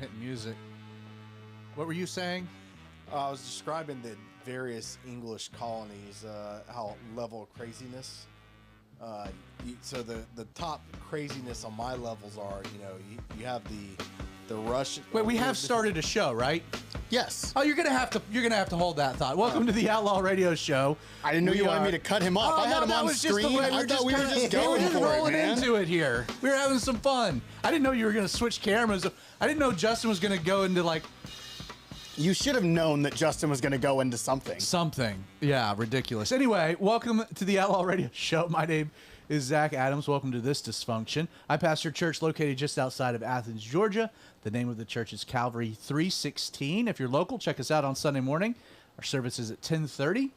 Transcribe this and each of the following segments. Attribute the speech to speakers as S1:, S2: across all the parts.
S1: hitting music. What were you saying?
S2: I was describing the various English colonies, how level of craziness. So the top craziness on my levels are, you have the Russian.
S1: Wait, we have started a show, right?
S2: Yes.
S1: Oh, you're gonna have to hold that thought. Welcome to the Outlaw Radio Show.
S3: I didn't know you wanted me to cut him off. I had him on screen. I thought we were just going for it,
S1: rolling
S3: man.
S1: into it here. We were having some fun. I didn't know you were gonna switch cameras. I didn't know Justin was gonna go into like
S3: You should have known that Justin was going to go into something.
S1: something. Yeah, ridiculous. Anyway, welcome to the Outlaw Radio Show. My name is Zach Adams. Welcome to this dysfunction. I pastor a church located just outside of Athens, Georgia. The name of the church is Calvary 316. If you're local, check us out on Sunday morning. Our service is at 10:30.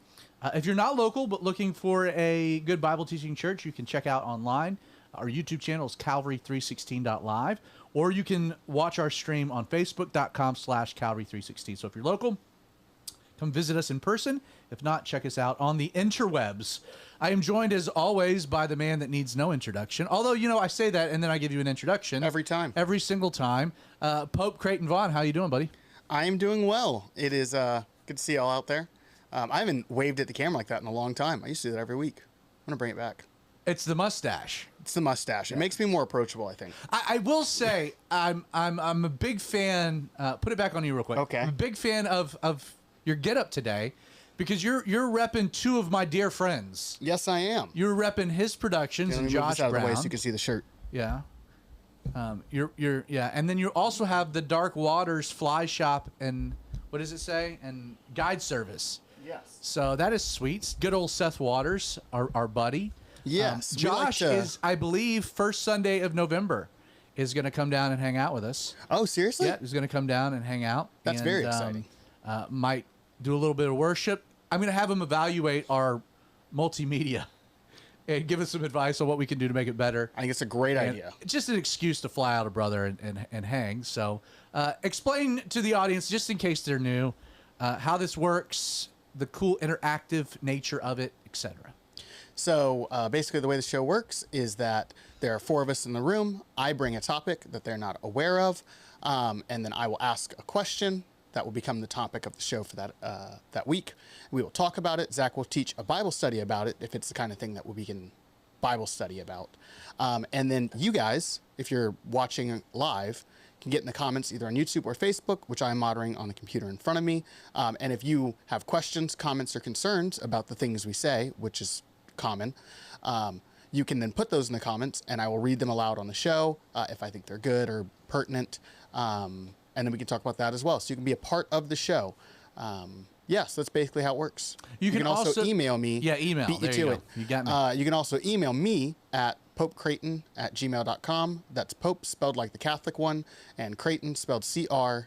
S1: If you're not local but looking for a good Bible teaching church, you can check out online. Our YouTube channel is calvary316.live, or you can watch our stream on facebook.com/calvary316. So if you're local, come visit us in person. If not, check us out on the interwebs. I am joined, as always, by the man that needs no introduction. Although, I say that and then I give you an introduction.
S3: Every time.
S1: Every single time. Pope Creighton Vaughn, how you doing, buddy?
S3: I am doing well. It is good to see y'all out there. I haven't waved at the camera like that in a long time. I used to do that every week. I'm going to bring it back.
S1: It's the mustache.
S3: It's the mustache. It makes me more approachable, I think.
S1: I will say I'm a big fan. Put it back on you real quick.
S3: Okay.
S1: I'm a big fan of your getup today, because you're repping two of my dear friends.
S3: Yes, I am.
S1: You're repping his productions
S3: Let
S1: and
S3: me move
S1: Josh
S3: this out of the
S1: Brown.
S3: way so you can see the shirt.
S1: Yeah. You're and then you also have the Dark Waters Fly Shop and what does it say? And Guide Service.
S3: Yes.
S1: So that is sweet. Good old Seth Waters, our buddy.
S3: Yes. we
S1: Josh
S3: like to-
S1: is, I believe, first Sunday of November is going to come down and hang out with us.
S3: Oh, seriously?
S1: Yeah, he's going to come down and hang out.
S3: That's
S1: and,
S3: very exciting.
S1: Might do a little bit of worship. I'm going to have him evaluate our multimedia and give us some advice on what we can do to make it better.
S3: I think it's a great
S1: And
S3: idea.
S1: just an excuse to fly out a brother and hang. So explain to the audience, just in case they're new, how this works, the cool interactive nature of it, etc.
S3: So basically the way the show works is that there are four of us in the room. I bring a topic that they're not aware of, and then I will ask a question that will become the topic of the show for that week. We will talk about it. Zach will teach a Bible study about it if it's the kind of thing that we can Bible study about. And then you guys, if you're watching live, can get in the comments either on YouTube or Facebook, which I'm monitoring on the computer in front of me. And if you have questions, comments, or concerns about the things we say, which is common, you can then put those in the comments and I will read them aloud on the show if I think they're good or pertinent, and then we can talk about that as well, so you can be a part of the show. Yes, that's basically how it works.
S1: You can also
S3: email me.
S1: Yeah, email.
S3: Beat you
S1: There
S3: to
S1: you
S3: it.
S1: go. You got me.
S3: You can also email me at popecreighton@gmail.com. That's Pope spelled like the Catholic one, and Creighton spelled CreighTon.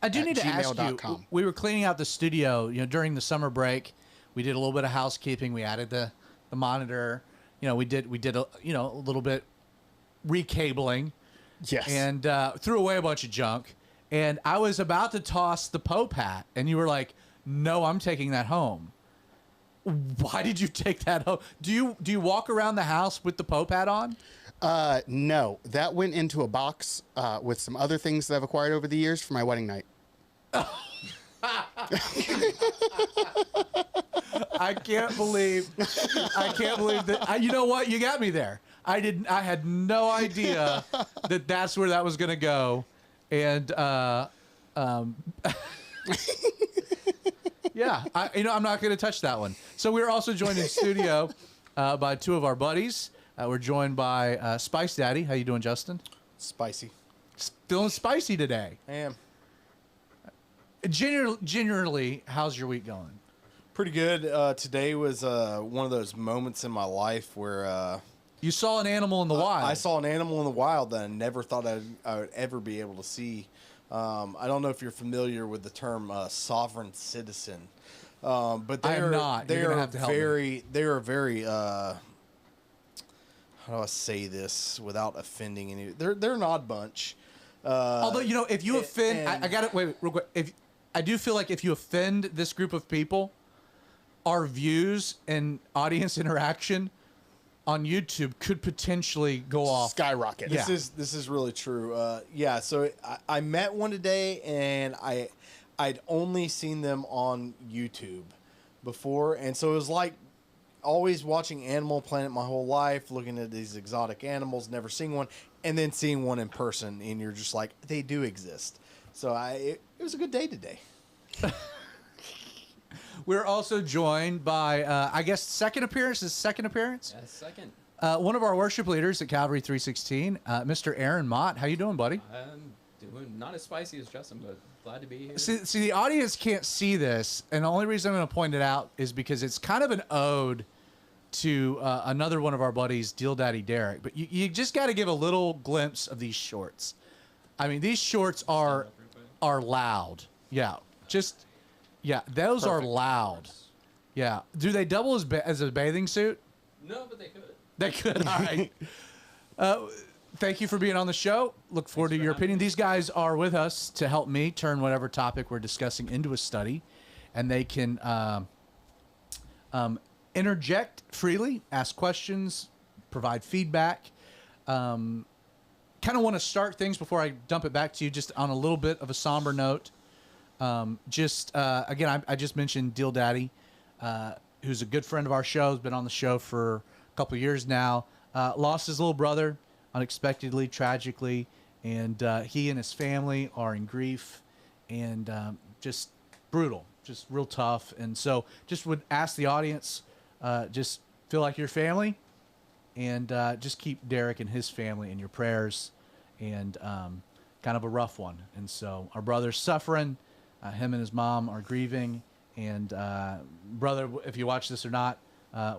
S1: I do need to ask you, we were cleaning out the studio, during the summer break. We did a little bit of housekeeping. We added the monitor. We did a little bit recabling.
S3: Yes.
S1: And threw away a bunch of junk. And I was about to toss the Pope hat, and you were like, "No, I'm taking that home." Why did you take that home? Do you walk around the house with the Pope hat on?
S3: No, that went into a box with some other things that I've acquired over the years for my wedding night.
S1: I can't believe that. You know what? You got me there. I had no idea that that's where that was going to go. And yeah, I'm not going to touch that one. So we're also joined in studio by two of our buddies. We're joined by Spice Daddy. How you doing, Justin?
S2: Spicy.
S1: Feeling spicy today.
S2: I am.
S1: Generally, how's your week going?
S2: Pretty good. Today was one of those moments in my life where
S1: You saw an animal in the wild.
S2: I saw an animal in the wild that I never thought I would ever be able to see. I don't know if you're familiar with the term sovereign citizen, but
S1: I am not.
S2: They
S1: You're gonna
S2: are
S1: have to help me.
S2: They are very. How do I say this without offending any? They're an odd bunch.
S1: Although if you offend,
S2: and-
S1: I got it. Wait, real quick. I do feel like if you offend this group of people, our views and audience interaction on YouTube could potentially go off.
S3: Skyrocket.
S1: Yeah.
S2: This is really true. Yeah, so I met one today, and I'd only seen them on YouTube before, and so it was like always watching Animal Planet my whole life, looking at these exotic animals, never seeing one, and then seeing one in person, and you're just like, they do exist. So it was a good day today.
S1: We're also joined by, I guess, second appearance.
S4: Yeah, second.
S1: One of our worship leaders at Calvary 316, Mr. Aaron Mott. How you doing, buddy?
S4: I'm doing not as spicy as Justin, but glad to be here.
S1: See, the audience can't see this, and the only reason I'm going to point it out is because it's kind of an ode to another one of our buddies, Deal Daddy Derek. But you just got to give a little glimpse of these shorts. I mean, these shorts are loud. Yeah, those are loud. Yeah, do they double as a bathing suit?
S4: No, but they could.
S1: They could. All right. Thank you for being on the show. Look forward to your opinion. These guys are with us to help me turn whatever topic we're discussing into a study, and they can interject freely, ask questions, provide feedback. Kind of want to start things before I dump it back to you, just on a little bit of a somber note. Again, I just mentioned Deal Daddy, who's a good friend of our show, has been on the show for a couple of years now. Lost his little brother unexpectedly, tragically, and he and his family are in grief and just brutal, just real tough. And so just would ask the audience, just feel like your family, and just keep Derek and his family in your prayers, and kind of a rough one. And so our brother's suffering. Him and his mom are grieving. And brother, if you watch this or not,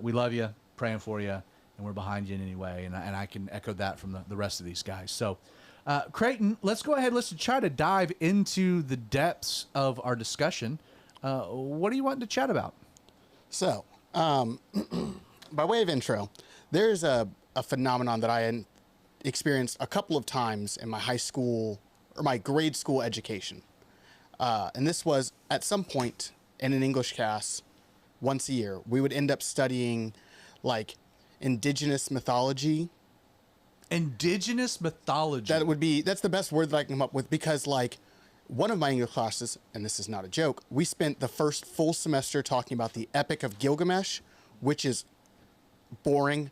S1: we love you, praying for you, and we're behind you in any way. And I can echo that from the rest of these guys. So, Creighton, let's go ahead. Let's try to dive into the depths of our discussion. What are you wanting to chat about?
S3: So, by way of intro, there's a phenomenon that I experienced a couple of times in my high school or my grade school education. And this was at some point in an English class once a year. We would end up studying like indigenous mythology.
S1: Indigenous mythology.
S3: That's the best word that I can come up with, because like one of my English classes, and this is not a joke, we spent the first full semester talking about the Epic of Gilgamesh, which is boring.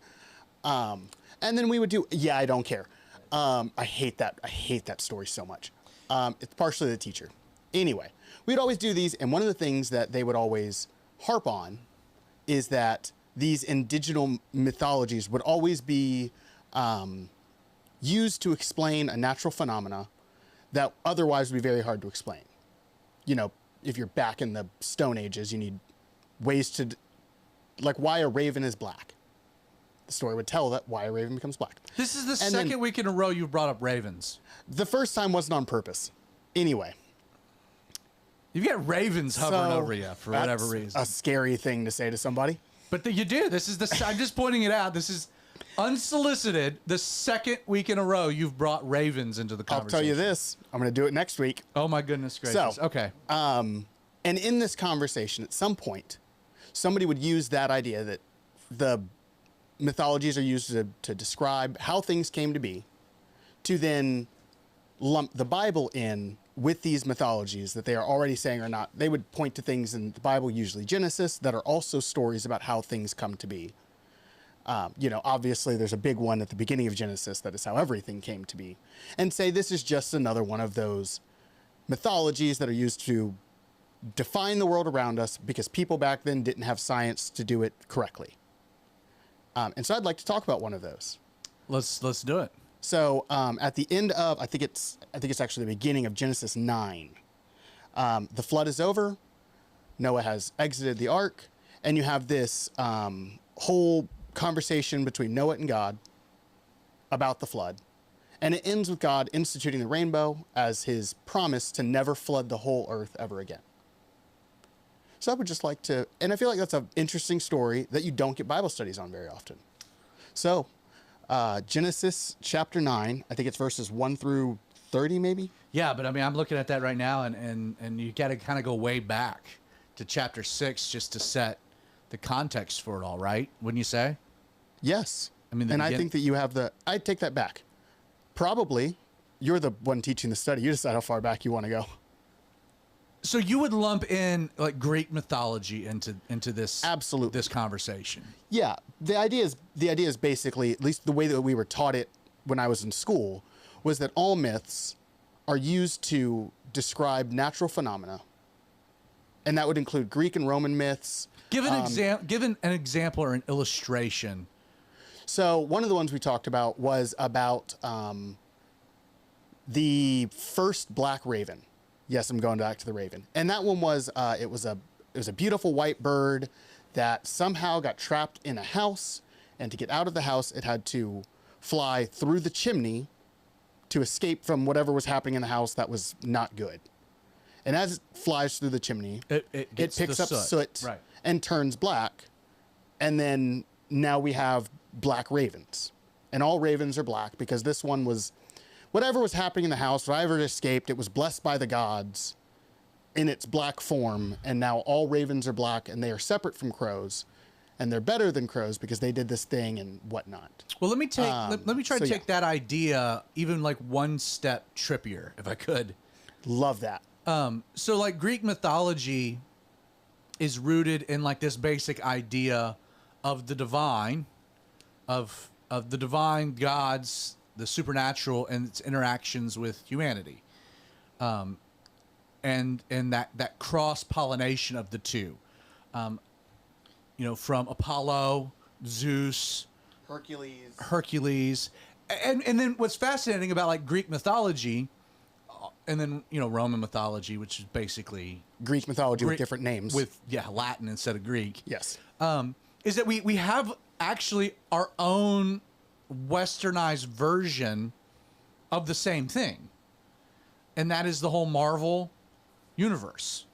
S3: And then we would do, I don't care. I hate that story so much. It's partially the teacher. Anyway, we'd always do these, and one of the things that they would always harp on is that these indigenous mythologies would always be used to explain a natural phenomena that otherwise would be very hard to explain. You know, if you're back in the Stone Ages, you need ways to, like why a raven is black. The story would tell that why a raven becomes black.
S1: This is the second week in a row you've brought up ravens.
S3: The first time wasn't on purpose. Anyway.
S1: You've got ravens hovering over you for whatever reason.
S3: A scary thing to say to somebody.
S1: But you do. I'm just pointing it out. This is unsolicited. The second week in a row you've brought ravens into the conversation.
S3: I'll tell you this. I'm going to do it next week.
S1: Oh, my goodness gracious.
S3: So,
S1: okay.
S3: And in this conversation, at some point, somebody would use that idea that the mythologies are used to describe how things came to be, to then lump the Bible in with these mythologies that they are already saying are not. They would point to things in the Bible, usually Genesis, that are also stories about how things come to be. Obviously there's a big one at the beginning of Genesis that is how everything came to be, and say this is just another one of those mythologies that are used to define the world around us because people back then didn't have science to do it correctly. And so I'd like to talk about one of those.
S1: Let's do it.
S3: So at the end of, I think it's actually the beginning of Genesis 9. The flood is over. Noah has exited the ark, and you have this whole conversation between Noah and God about the flood. And it ends with God instituting the rainbow as his promise to never flood the whole earth ever again. So I would just like to, and I feel like that's an interesting story that you don't get Bible studies on very often. So Genesis chapter 9, I think it's verses 1 through 30 maybe.
S1: Yeah, but I mean, I'm looking at that right now, and you got to kind of go way back to chapter 6 just to set the context for it all, right? Wouldn't you say?
S3: Yes.
S1: I mean,
S3: and I think that you have I'd take that back. Probably. You're the one teaching the study. You decide how far back you want to go.
S1: So you would lump in like Greek mythology into this
S3: Absolutely.
S1: this conversation.
S3: Yeah. The idea is basically, at least the way that we were taught it when I was in school, was that all myths are used to describe natural phenomena. And that would include Greek and Roman myths.
S1: Give an example or an illustration.
S3: So one of the ones we talked about was about the first black raven. Yes, I'm going back to the raven. And that one was it was a beautiful white bird that somehow got trapped in a house, and to get out of the house it had to fly through the chimney to escape from whatever was happening in the house that was not good. And as it flies through the chimney, it picks up soot
S1: right,
S3: and turns black. And then now we have black ravens. And all ravens are black because this one was, whatever was happening in the house, whatever escaped, it was blessed by the gods in its black form. And now all ravens are black, and they are separate from crows. And they're better than crows because they did this thing and whatnot.
S1: Well, let me try to take
S3: yeah.
S1: that idea even like one step trippier, if I could.
S3: Love that.
S1: So like Greek mythology is rooted in like this basic idea of the divine, of the divine gods, the supernatural, and its interactions with humanity, and that cross pollination of the two, from Apollo, Zeus, Hercules, and then what's fascinating about like Greek mythology, and then Roman mythology, which is basically
S3: Greek mythology with different names.
S1: with Latin instead of Greek.
S3: Yes.
S1: Is that we have actually our own westernized version of the same thing, and that is the whole Marvel universe.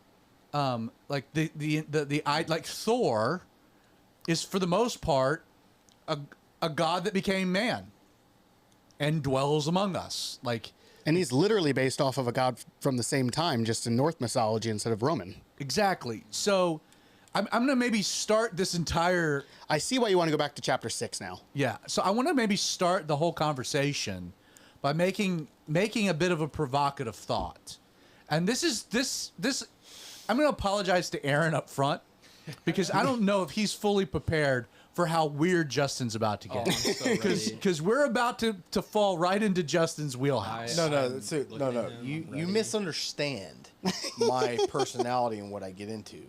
S1: Like like Thor is for the most part a god that became man and dwells among us.
S3: And he's literally based off of a god from the same time, just in Norse mythology instead of Roman.
S1: Exactly. So I'm going to maybe start this entire...
S3: I see why you want to go back to chapter 6 now.
S1: Yeah. So I want to maybe start the whole conversation by making a bit of a provocative thought. And this I'm going to apologize to Aaron up front because I don't know if he's fully prepared for how weird Justin's about to get. Because we're about to fall right into Justin's wheelhouse.
S2: No. You misunderstand my personality and what I get into.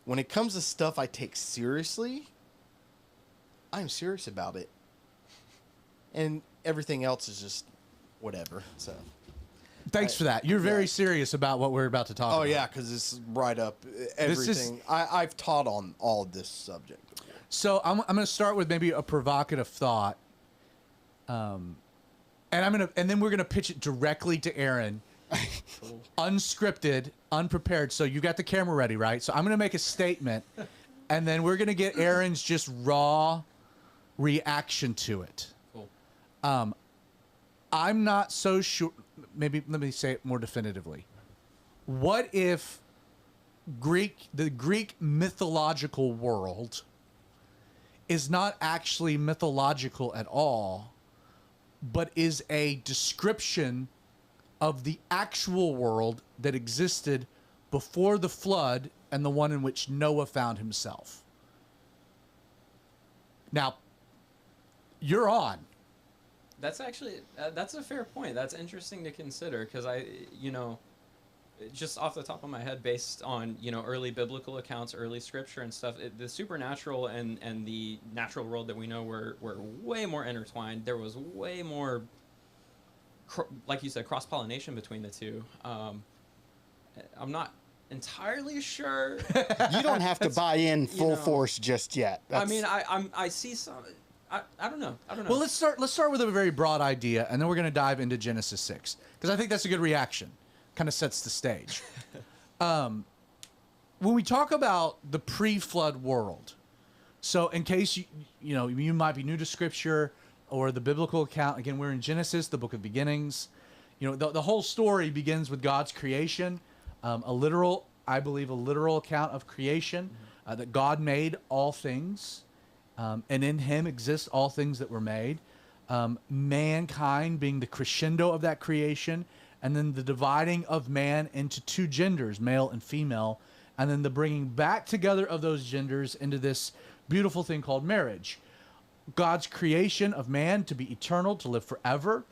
S2: When it comes to stuff I take seriously, I'm serious about it. And everything else is just whatever. So
S1: thanks for that. You're very serious about what we're about to talk about.
S2: Oh, yeah, because it's right up everything. I've taught on all of this subject before.
S1: So I'm going to start with maybe a provocative thought. And then we're going to pitch it directly to Aaron. Unscripted, unprepared. So you got the camera ready, right? So I'm going to make a statement, and then we're going to get Aaron's just raw reaction to it.
S4: Cool.
S1: I'm not so sure. Maybe let me say it more definitively. What if the Greek mythological world is not actually mythological at all, but is a description of the actual world that existed before the flood and the one in which Noah found himself? Now, you're on.
S4: That's actually that's a fair point. That's interesting to consider because just off the top of my head, based on early biblical accounts, early scripture and stuff, the supernatural and the natural world that we know were way more intertwined. There was way more, like you said, cross-pollination between the two. I'm not entirely sure.
S3: You don't have to buy in full force just yet.
S4: I see some. I don't know.
S1: Well, let's start with a very broad idea, and then we're going to dive into Genesis 6 because I think that's a good reaction. Kind of sets the stage. When we talk about the pre-flood world, so in case you might be new to Scripture or the biblical account, again, we're in Genesis, the book of beginnings. The whole story begins with God's creation, a literal account of creation, that God made all things, and in him exist all things that were made. Mankind being the crescendo of that creation, and then the dividing of man into two genders, male and female, and then the bringing back together of those genders into this beautiful thing called marriage. God's creation of man to be eternal, to live forever,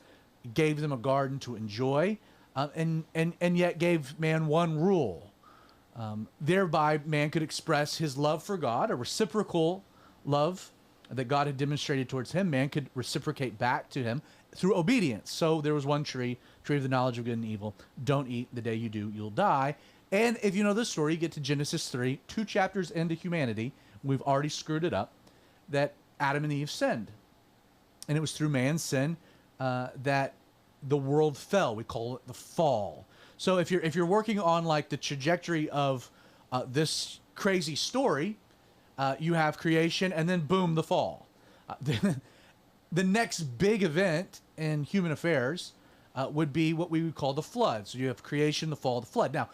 S1: gave them a garden to enjoy, and yet gave man one rule. Thereby, man could express his love for God, a reciprocal love that God had demonstrated towards him. Man could reciprocate back to him through obedience. So there was one tree of the knowledge of good and evil. Don't eat. The day you do, you'll die. And if you know the story, you get to Genesis 3, 2 chapters into humanity. We've already screwed it up, that Adam and Eve sinned. And it was through man's sin that the world fell. We call it the fall. So if you're working on like the trajectory of this crazy story, you have creation and then boom, the fall. The next big event in human affairs would be what we would call the flood. So you have creation, the fall, the flood. Now,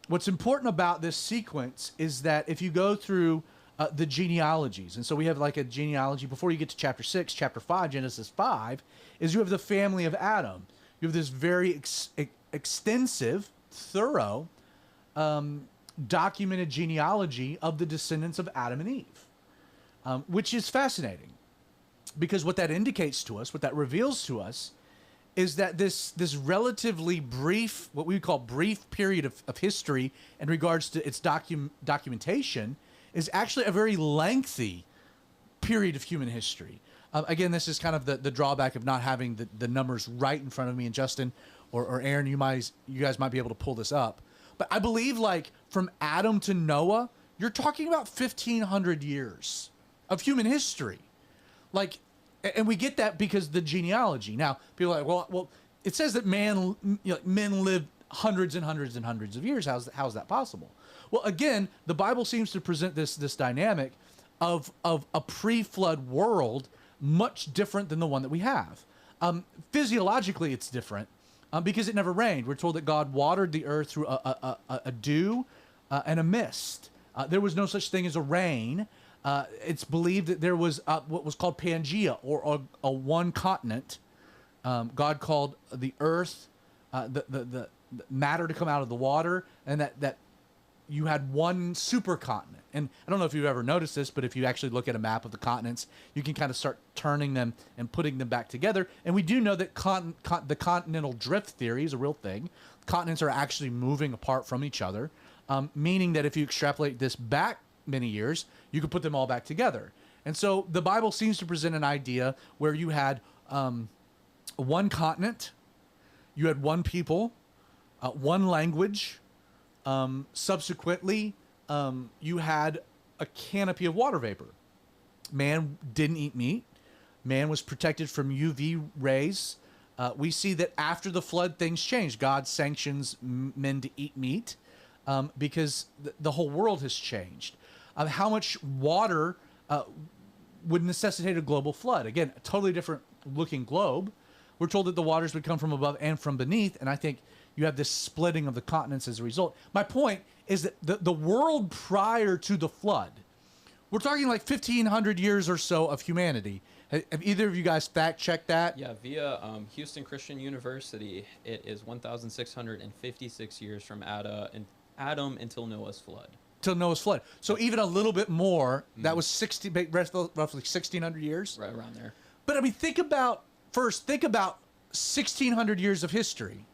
S1: what's important about this sequence is that if you go through the genealogies, and so we have like a genealogy before you get to chapter 6, chapter 5, Genesis 5, is you have the family of Adam. You have this very extensive, thorough, documented genealogy of the descendants of Adam and Eve, which is fascinating, because what that indicates to us, what that reveals to us, is that this relatively brief, what we would call brief period of history in regards to its documentation, is actually a very lengthy period of human history. Again, this is kind of the drawback of not having the numbers right in front of me. And Justin or Aaron, you guys might be able to pull this up. But I believe like from Adam to Noah, you're talking about 1,500 years of human history. Like, and we get that because the genealogy. Now, people are like, well, it says that men lived hundreds and hundreds and hundreds of years. How's that possible? Well, again, the Bible seems to present this dynamic of a pre-flood world much different than the one that we have. Physiologically, it's different because it never rained. We're told that God watered the earth through a dew and a mist. There was no such thing as a rain. It's believed that there was what was called Pangea, or a one continent. God called the earth, the matter to come out of the water, and that you had one supercontinent. And I don't know if you've ever noticed this, but if you actually look at a map of the continents, you can kind of start turning them and putting them back together. And we do know that the continental drift theory is a real thing. Continents are actually moving apart from each other, meaning that if you extrapolate this back many years, you could put them all back together. And so the Bible seems to present an idea where you had one continent, you had one people, one language. Subsequently, you had a canopy of water vapor. Man didn't eat meat. Man was protected from UV rays. We see that after the flood, things changed. God sanctions men to eat meat because the whole world has changed. How much water would necessitate a global flood? Again, a totally different looking globe. We're told that the waters would come from above and from beneath, and I think you have this splitting of the continents as a result. My point is that the world prior to the flood, we're talking like 1,500 years or so of humanity. Have either of you guys fact-checked that?
S4: Yeah, via Houston Christian University, it is 1,656 years from Adam until Noah's flood.
S1: Till Noah's flood. So even a little bit more, that was roughly 1,600 years?
S4: Right around there.
S1: But I mean, think about 1,600 years of history.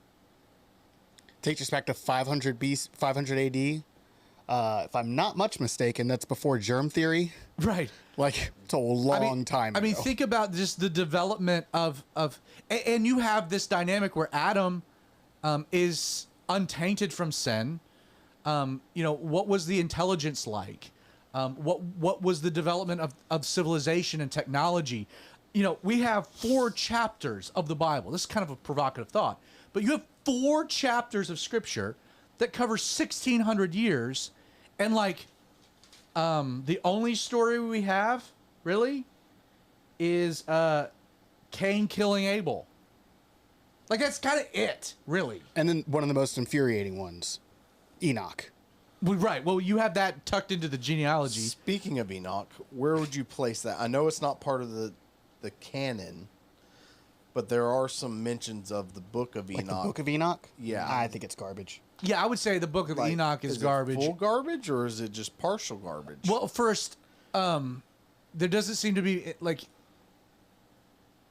S3: Takes us back to 500 AD. If I'm not much mistaken, that's before germ theory.
S1: Right.
S3: Like, it's a long time ago.
S1: I mean, think about just the development of and you have this dynamic where Adam is untainted from sin. What was the intelligence like? What was the development of civilization and technology? We have 4 chapters of the Bible. This is kind of a provocative thought, but you have 4 chapters of Scripture that cover 1,600 years, and the only story we have really is Cain killing Abel. Like, that's kind of it, really.
S3: And then one of the most infuriating ones, Enoch.
S1: Well, right. Well, you have that tucked into the genealogy.
S2: Speaking of Enoch, where would you place that? I know it's not part of the canon, but there are some mentions of the Book of Enoch.
S3: Like the Book of Enoch?
S2: Yeah.
S3: I think it's garbage.
S1: Yeah, I would say the Book of
S2: Like,
S1: Enoch is
S2: it
S1: garbage.
S2: full garbage, or is it just partial garbage?
S1: Well, first, there doesn't seem to be like.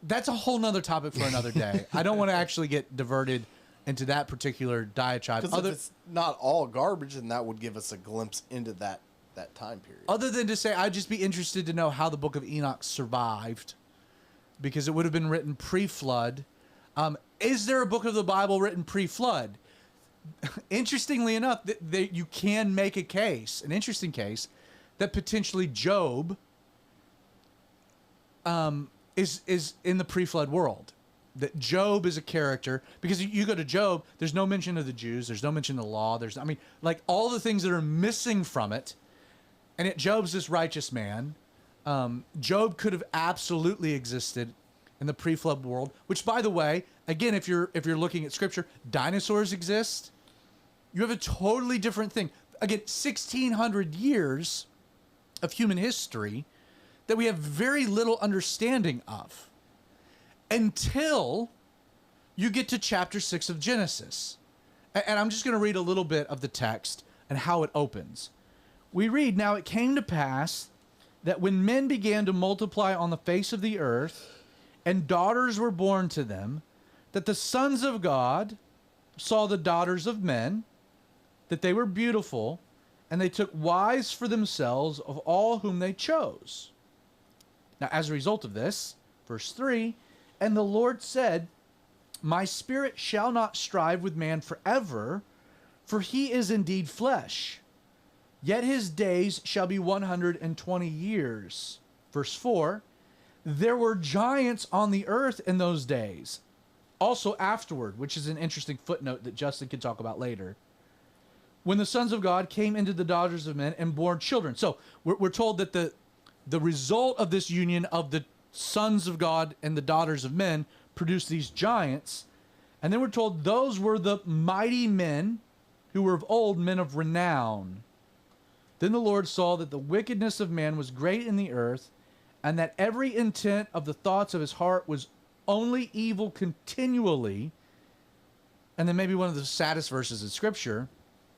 S1: That's a whole nother topic for another day. I don't want to actually get diverted into that particular diatribe.
S2: because if it's not all garbage, then that would give us a glimpse into that time period.
S1: Other than to say, I'd just be interested to know how the Book of Enoch survived, because it would have been written pre-flood. Is there a book of the Bible written pre-flood? Interestingly enough, you can make a case, an interesting case, that potentially Job is in the pre-flood world. That Job is a character, because you go to Job, there's no mention of the Jews, there's no mention of the law, like all the things that are missing from it, and yet Job's this righteous man. Job could have absolutely existed in the pre-flood world, which, by the way, again, if you're looking at scripture, dinosaurs exist. You have a totally different thing. Again, 1,600 years of human history that we have very little understanding of until you get to chapter 6 of Genesis. And I'm just going to read a little bit of the text and how it opens. We read, "Now it came to pass that when men began to multiply on the face of the earth, and daughters were born to them, that the sons of God saw the daughters of men, that they were beautiful, and they took wives for themselves of all whom they chose. Now, as a result of this, verse 3, and the Lord said, My spirit shall not strive with man forever, for he is indeed flesh. Yet his days shall be 120 years. Verse 4, there were giants on the earth in those days. Also afterward, which is an interesting footnote that Justin can talk about later, when the sons of God came into the daughters of men and bore children. So we're told that the result of this union of the sons of God and the daughters of men produced these giants. And then we're told those were the mighty men who were of old, men of renown. Then the Lord saw that the wickedness of man was great in the earth, and that every intent of the thoughts of his heart was only evil continually. And then maybe one of the saddest verses in Scripture,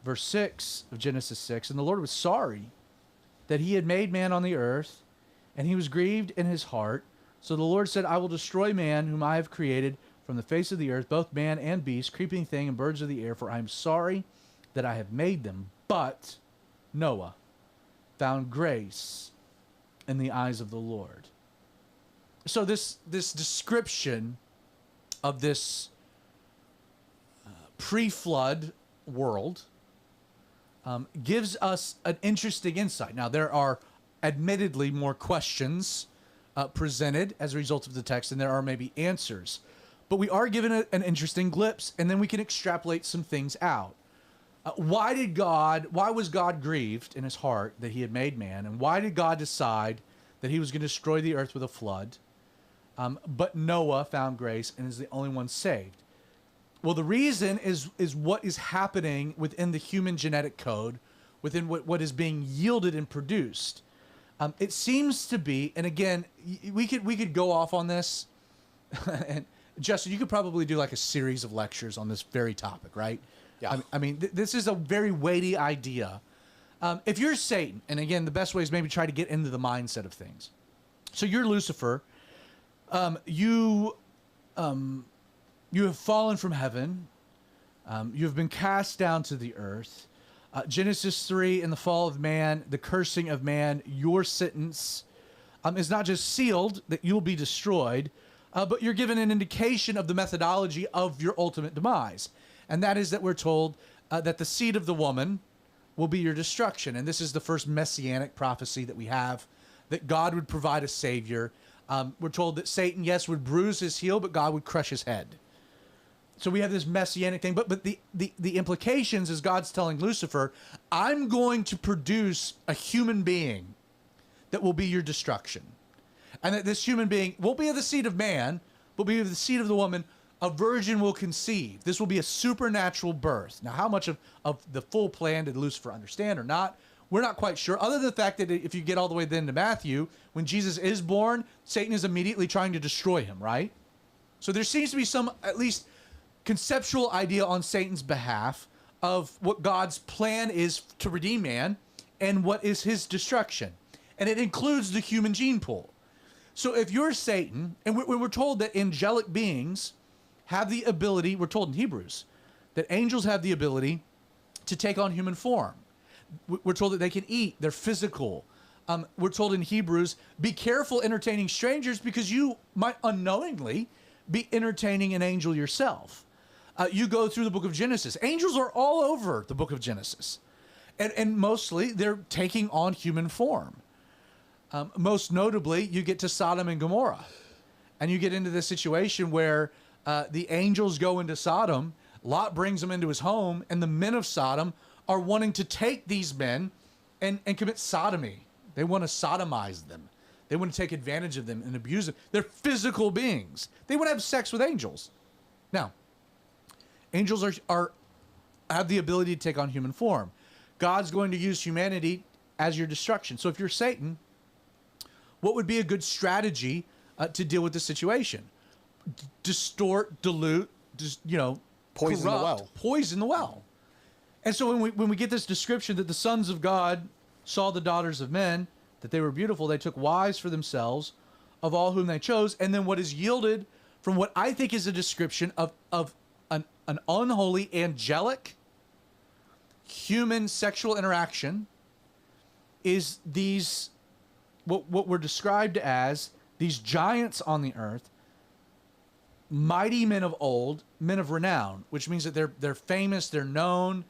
S1: verse 6 of Genesis 6, and the Lord was sorry that he had made man on the earth, and he was grieved in his heart. So the Lord said, I will destroy man whom I have created from the face of the earth, both man and beast, creeping thing, and birds of the air, for I am sorry that I have made them. But Noah found grace in the eyes of the Lord. So this description of this pre-flood world gives us an interesting insight. Now, there are admittedly more questions presented as a result of the text, and there are maybe answers. But we are given an interesting glimpse, and then we can extrapolate some things out. Why was God grieved in his heart that he had made man? And why did God decide that he was going to destroy the earth with a flood? But Noah found grace and is the only one saved. Well, the reason is what is happening within the human genetic code, within what is being yielded and produced. It seems to be, and again, we could go off on this, and Justin, you could probably do like a series of lectures on this very topic, right?
S2: Yeah.
S1: I mean, this is a very weighty idea. If you're Satan, and again, the best way is maybe try to get into the mindset of things. So you're Lucifer. You have fallen from heaven. You have been cast down to the earth. Genesis 3, in the fall of man, the cursing of man, your sentence is not just sealed that you'll be destroyed, but you're given an indication of the methodology of your ultimate demise. And that is that we're told that the seed of the woman will be your destruction. And this is the first messianic prophecy that we have, that God would provide a savior. We're told that Satan, yes, would bruise his heel, but God would crush his head. So we have this messianic thing, but the implications is God's telling Lucifer, I'm going to produce a human being that will be your destruction. And that this human being won't be of the seed of man, but be of the seed of the woman, a virgin will conceive. This will be a supernatural birth. Now, how much of the full plan did Lucifer understand or not? We're not quite sure, other than the fact that if you get all the way then to Matthew, when Jesus is born, Satan is immediately trying to destroy him, right? So there seems to be some, at least, conceptual idea on Satan's behalf of what God's plan is to redeem man and what is his destruction. And it includes the human gene pool. So if you're Satan, and we're told that angelic beings have the ability, we're told in Hebrews, that angels have the ability to take on human form. We're told that they can eat, they're physical. We're told in Hebrews, be careful entertaining strangers because you might unknowingly be entertaining an angel yourself. You go through the book of Genesis. Angels are all over the book of Genesis. And mostly they're taking on human form. Most notably, you get to Sodom and Gomorrah. And you get into this situation where the angels go into Sodom, Lot brings them into his home, and the men of Sodom are wanting to take these men and commit sodomy. They want to sodomize them. They want to take advantage of them and abuse them. They're physical beings. They want to have sex with angels. Now, angels have the ability to take on human form. God's going to use humanity as your destruction. So if you're Satan, what would be a good strategy to deal with the situation? Distort, dilute,
S3: Poison the
S1: corrupt,
S3: well.
S1: Poison the well. And so when we get this description that the sons of God saw the daughters of men, that they were beautiful, they took wives for themselves of all whom they chose. And then what is yielded from what I think is a description of an unholy, angelic, human sexual interaction is these, what were described as these giants on the earth, mighty men of old, men of renown, which means that they're famous, they're known.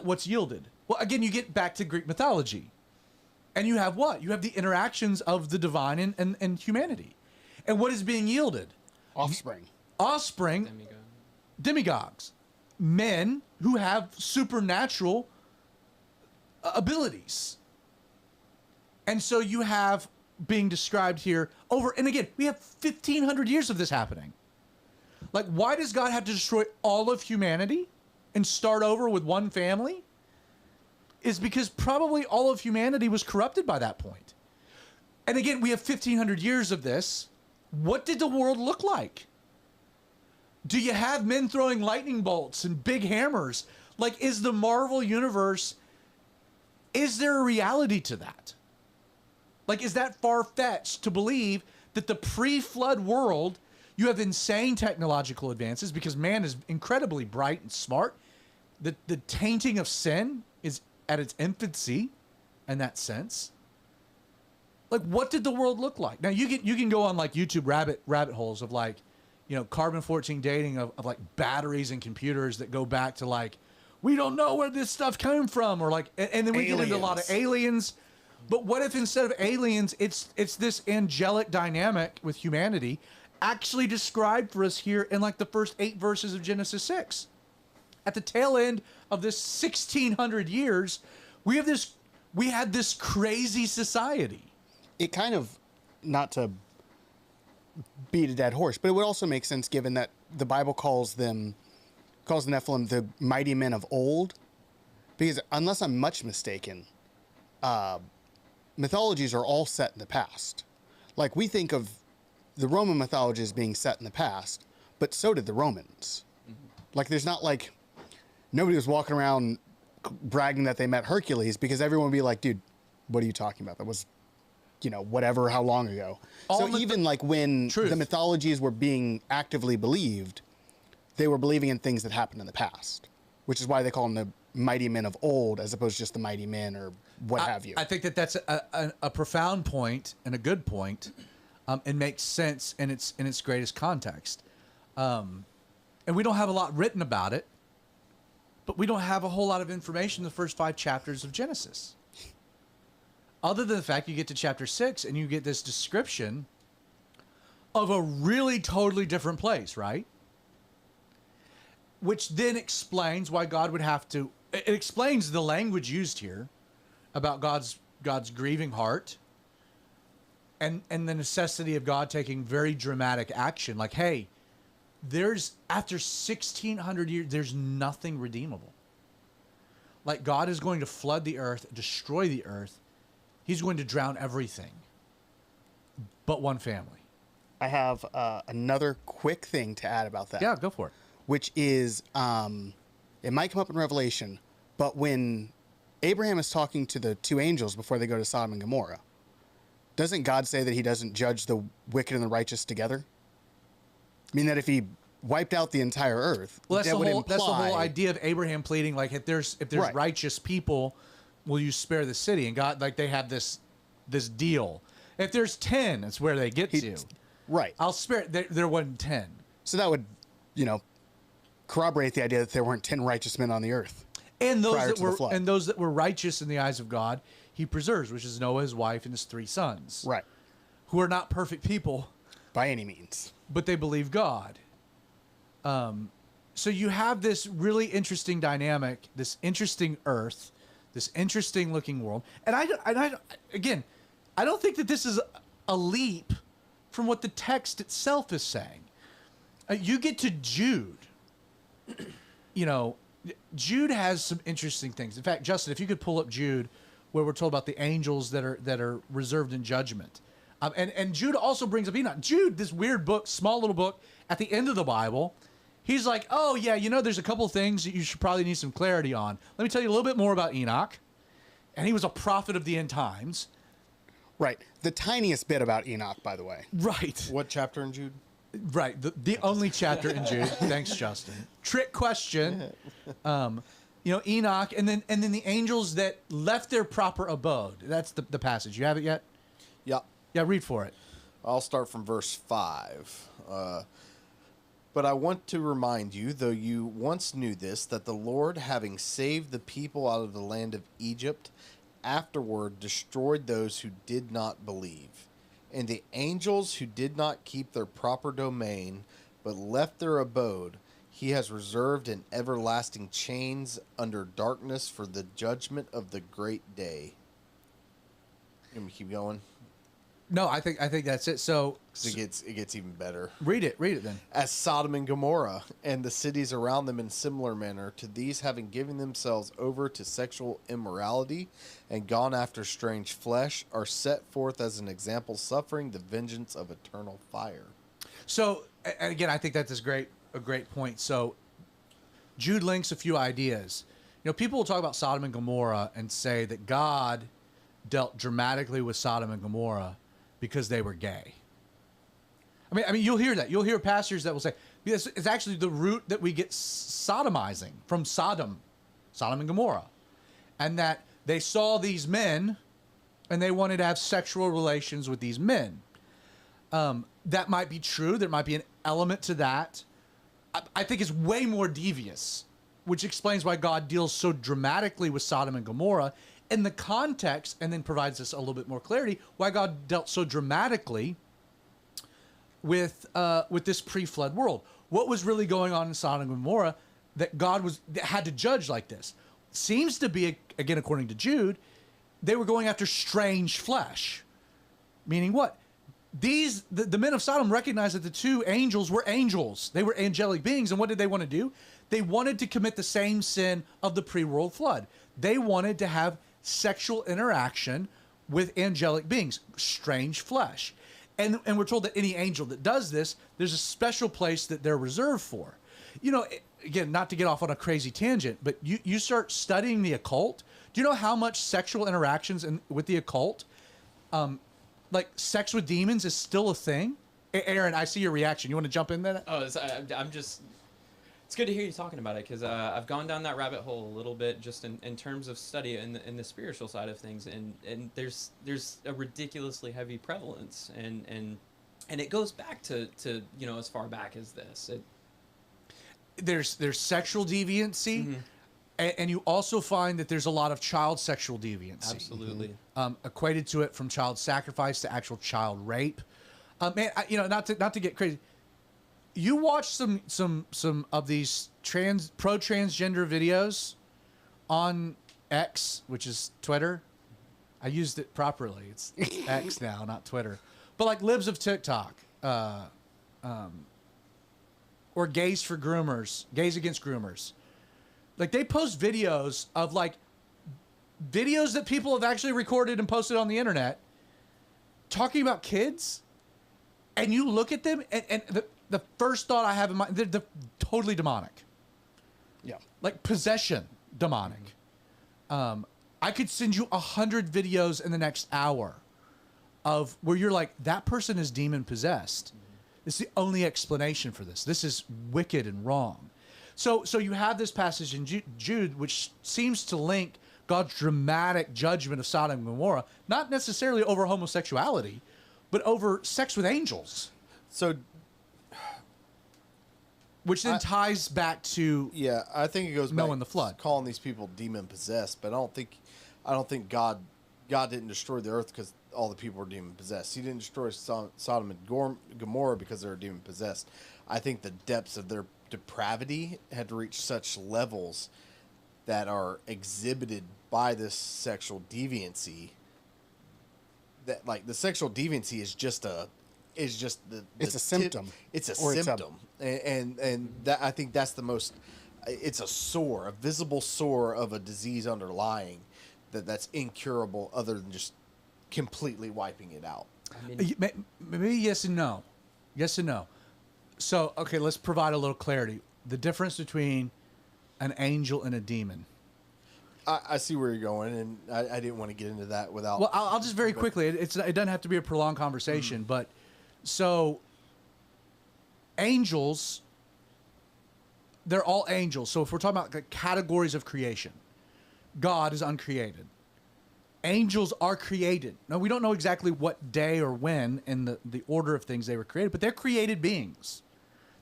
S1: What's yielded? Well, again, you get back to Greek mythology. And you have what? You have the interactions of the divine and humanity. And what is being yielded?
S3: Offspring.
S1: Demigods. Men who have supernatural abilities. And so you have being described here over, and again, we have 1,500 years of this happening. Like, why does God have to destroy all of humanity and start over with one family? Is because probably all of humanity was corrupted by that point. And again, we have 1,500 years of this. What did the world look like? Do you have men throwing lightning bolts and big hammers? Like, is the Marvel universe, is there a reality to that? Like, is that far-fetched to believe that the pre-flood world, you have insane technological advances because man is incredibly bright and smart. The tainting of sin is at its infancy in that sense. Like, what did the world look like? Now, you can go on, like, YouTube rabbit holes of, like, carbon-14 dating of like batteries and computers that go back to, like, we don't know where this stuff came from, or like, and then we get into a lot of aliens. But what if instead of aliens, it's this angelic dynamic with humanity actually described for us here in like the first 8 verses of Genesis 6? At the tail end of this 1,600 years, we had this crazy society.
S3: It kind of, not to beat a dead horse, but it would also make sense given that the Bible calls the Nephilim the mighty men of old, because unless I'm much mistaken, mythologies are all set in the past. Like, we think of the Roman mythology as being set in the past, but so did the Romans. Like, there's not like nobody was walking around bragging that they met Hercules, because everyone would be like, dude, what are you talking about? That was, whatever, how long ago. So even like when the mythologies were being actively believed, they were believing in things that happened in the past, which is why they call them the mighty men of old as opposed to just the mighty men or what have you.
S1: I think that's a profound point and a good point, and makes sense in its greatest context. And we don't have a lot written about it, but we don't have a whole lot of information in the first 5 chapters of Genesis. Other than the fact you get to chapter 6 and you get this description of a really totally different place, right? Which then explains why God would have to, it explains the language used here about God's grieving heart and the necessity of God taking very dramatic action. Like, hey, there's after 1,600 years, there's nothing redeemable. Like God is going to flood the earth, destroy the earth. He's going to drown everything, but one family.
S3: I have another quick thing to add about that.
S1: Yeah, go for it.
S3: Which is, it might come up in Revelation, but when Abraham is talking to the two angels before they go to Sodom and Gomorrah, doesn't God say that he doesn't judge the wicked and the righteous together? I mean, that if he wiped out the entire earth,
S1: Well, that's
S3: that would
S1: that's the whole
S3: imply-
S1: idea of Abraham pleading, like if there's
S3: Right.
S1: righteous people, will you spare the city? And God, like they have this deal. If there's 10, that's where they get to.
S3: Right.
S1: I'll spare. There wasn't 10.
S3: So that would, corroborate the idea that there weren't 10 righteous men on the earth.
S1: And those
S3: prior
S1: that
S3: to the
S1: were
S3: flood.
S1: and those that were righteous in the eyes of God, he preserves, which is Noah, his wife, and his 3 sons,
S3: Right.
S1: who are not perfect people,
S3: By any means.
S1: but they believe God. So you have this really interesting dynamic, this interesting earth, this interesting looking world. And I don't think that this is a leap from what the text itself is saying. You get to Jude. Jude has some interesting things. In fact, Justin, if you could pull up Jude, where we're told about the angels that are reserved in judgment. And Jude also brings up Enoch. Jude, this weird book, small little book, at the end of the Bible, he's like, oh, yeah, there's a couple of things that you should probably need some clarity on. Let me tell you a little bit more about Enoch. And he was a prophet of the end times.
S3: Right. The tiniest bit about Enoch, by the way.
S1: Right.
S2: What chapter in Jude?
S1: Right. The only chapter in Jude. Thanks, Justin. Trick question. Enoch, and then the angels that left their proper abode. That's the passage. You have it yet?
S2: Yeah.
S1: Yeah, read for it.
S2: I'll start from verse 5. But I want to remind you, though you once knew this, that the Lord, having saved the people out of the land of Egypt, afterward destroyed those who did not believe. And the angels who did not keep their proper domain, but left their abode, he has reserved in everlasting chains under darkness for the judgment of the great day. Let me keep going.
S1: No, I think that's it. So
S2: 'Cause it gets even better.
S1: read it then.
S2: As Sodom and Gomorrah and the cities around them in similar manner, to these having given themselves over to sexual immorality and gone after strange flesh, are set forth as an example, suffering the vengeance of eternal fire.
S1: So and again, I think that's a great point. So Jude links a few ideas. People will talk about Sodom and Gomorrah and say that God dealt dramatically with Sodom and Gomorrah because they were gay. I mean, you'll hear that. You'll hear pastors that will say, it's actually the root that we get sodomizing from Sodom and Gomorrah. And that they saw these men and they wanted to have sexual relations with these men. That might be true. There might be an element to that. I think it's way more devious, which explains why God deals so dramatically with Sodom and Gomorrah in the context, and then provides us a little bit more clarity why God dealt so dramatically with this pre-flood world. What was really going on in Sodom and Gomorrah that God had to judge like this? Seems to be, again, according to Jude, they were going after strange flesh. Meaning what? The men of Sodom recognized that the two angels were angels. They were angelic beings. And what did they want to do? They wanted to commit the same sin of the pre-world flood. They wanted to have sexual interaction with angelic beings, strange flesh. And we're told that any angel that does this, there's a special place that they're reserved for. Again, not to get off on a crazy tangent, but you start studying the occult. Do you know how much sexual interactions with the occult, like sex with demons, is still a thing? Aaron, I see your reaction. You want to jump in there?
S4: Oh, it's good to hear you talking about it, because I've gone down that rabbit hole a little bit just in terms of study in the spiritual side of things, and there's a ridiculously heavy prevalence, and it goes back to as far back as this.
S1: There's sexual deviancy,
S4: Mm-hmm.
S1: and you also find that there's a lot of child sexual deviancy.
S4: Absolutely.
S1: Equated to it from child sacrifice to actual child rape. Not to get crazy. You watch some of these pro-transgender videos on X, which is Twitter. I used it properly. It's X now, not Twitter. But like libs of TikTok, or Gays for Groomers, Gays Against Groomers. Like, they post videos of, like, videos that people have actually recorded and posted on the internet talking about kids, and you look at them, and the first thought I have in mind, they're totally demonic.
S3: Yeah.
S1: Like, possession demonic. I could send you 100 videos in the next hour of where you're like, that person is demon possessed. It's the only explanation for this. This is wicked and wrong. So you have this passage in Jude, which seems to link God's dramatic judgment of Sodom and Gomorrah, not necessarily over homosexuality, but over sex with angels.
S2: So,
S1: which then ties back to
S2: yeah, I think it goes
S1: Noah
S2: back
S1: and the flood.
S2: calling these people demon possessed, but I don't think God didn't destroy the earth because all the people were demon possessed. He didn't destroy Sodom and Gomorrah because they were demon possessed. I think the depths of their depravity had reached such levels that are exhibited by this sexual deviancy. That, like, the sexual deviancy is just the
S3: It's a symptom.
S2: It's a
S3: Or it's a-
S2: symptom, and that, I think that's the most. It's a sore, a visible sore of a disease underlying that's incurable, other than just completely wiping it out.
S4: I mean,
S1: Maybe yes and no. Yes and no. So, okay, let's provide a little clarity. The difference between an angel and a demon.
S2: I see where you're going, and I didn't want to get into that without.
S1: Well, I'll just very quickly. It doesn't have to be a prolonged conversation, but so angels, they're all angels. So if we're talking about the categories of creation, God is uncreated. Angels are created. Now, we don't know exactly what day or when in the order of things they were created, but they're created beings.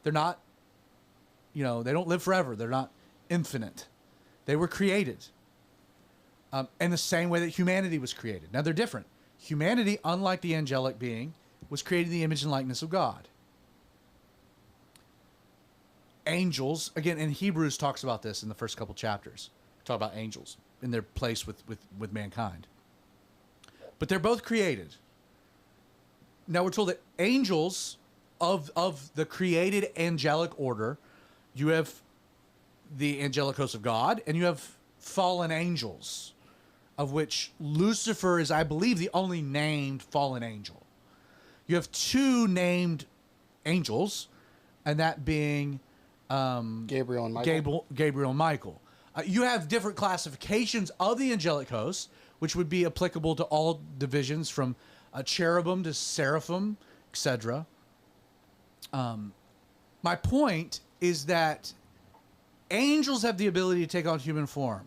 S1: They're not, they don't live forever. They're not infinite. They were created. In the same way that humanity was created. Now, they're different. Humanity, unlike the angelic being, was created in the image and likeness of God. Angels, again, in Hebrews talks about this in the first couple chapters. Talk about angels in their place with mankind. But they're both created. Now, we're told that angels of the created angelic order, you have the angelic host of God, and you have fallen angels, of which Lucifer is, I believe, the only named fallen angel. You have two named angels, and that being
S3: Gabriel and Michael.
S1: Gabriel and Michael. You have different classifications of the angelic host, which would be applicable to all divisions from cherubim to seraphim, etc. My point is that angels have the ability to take on human form.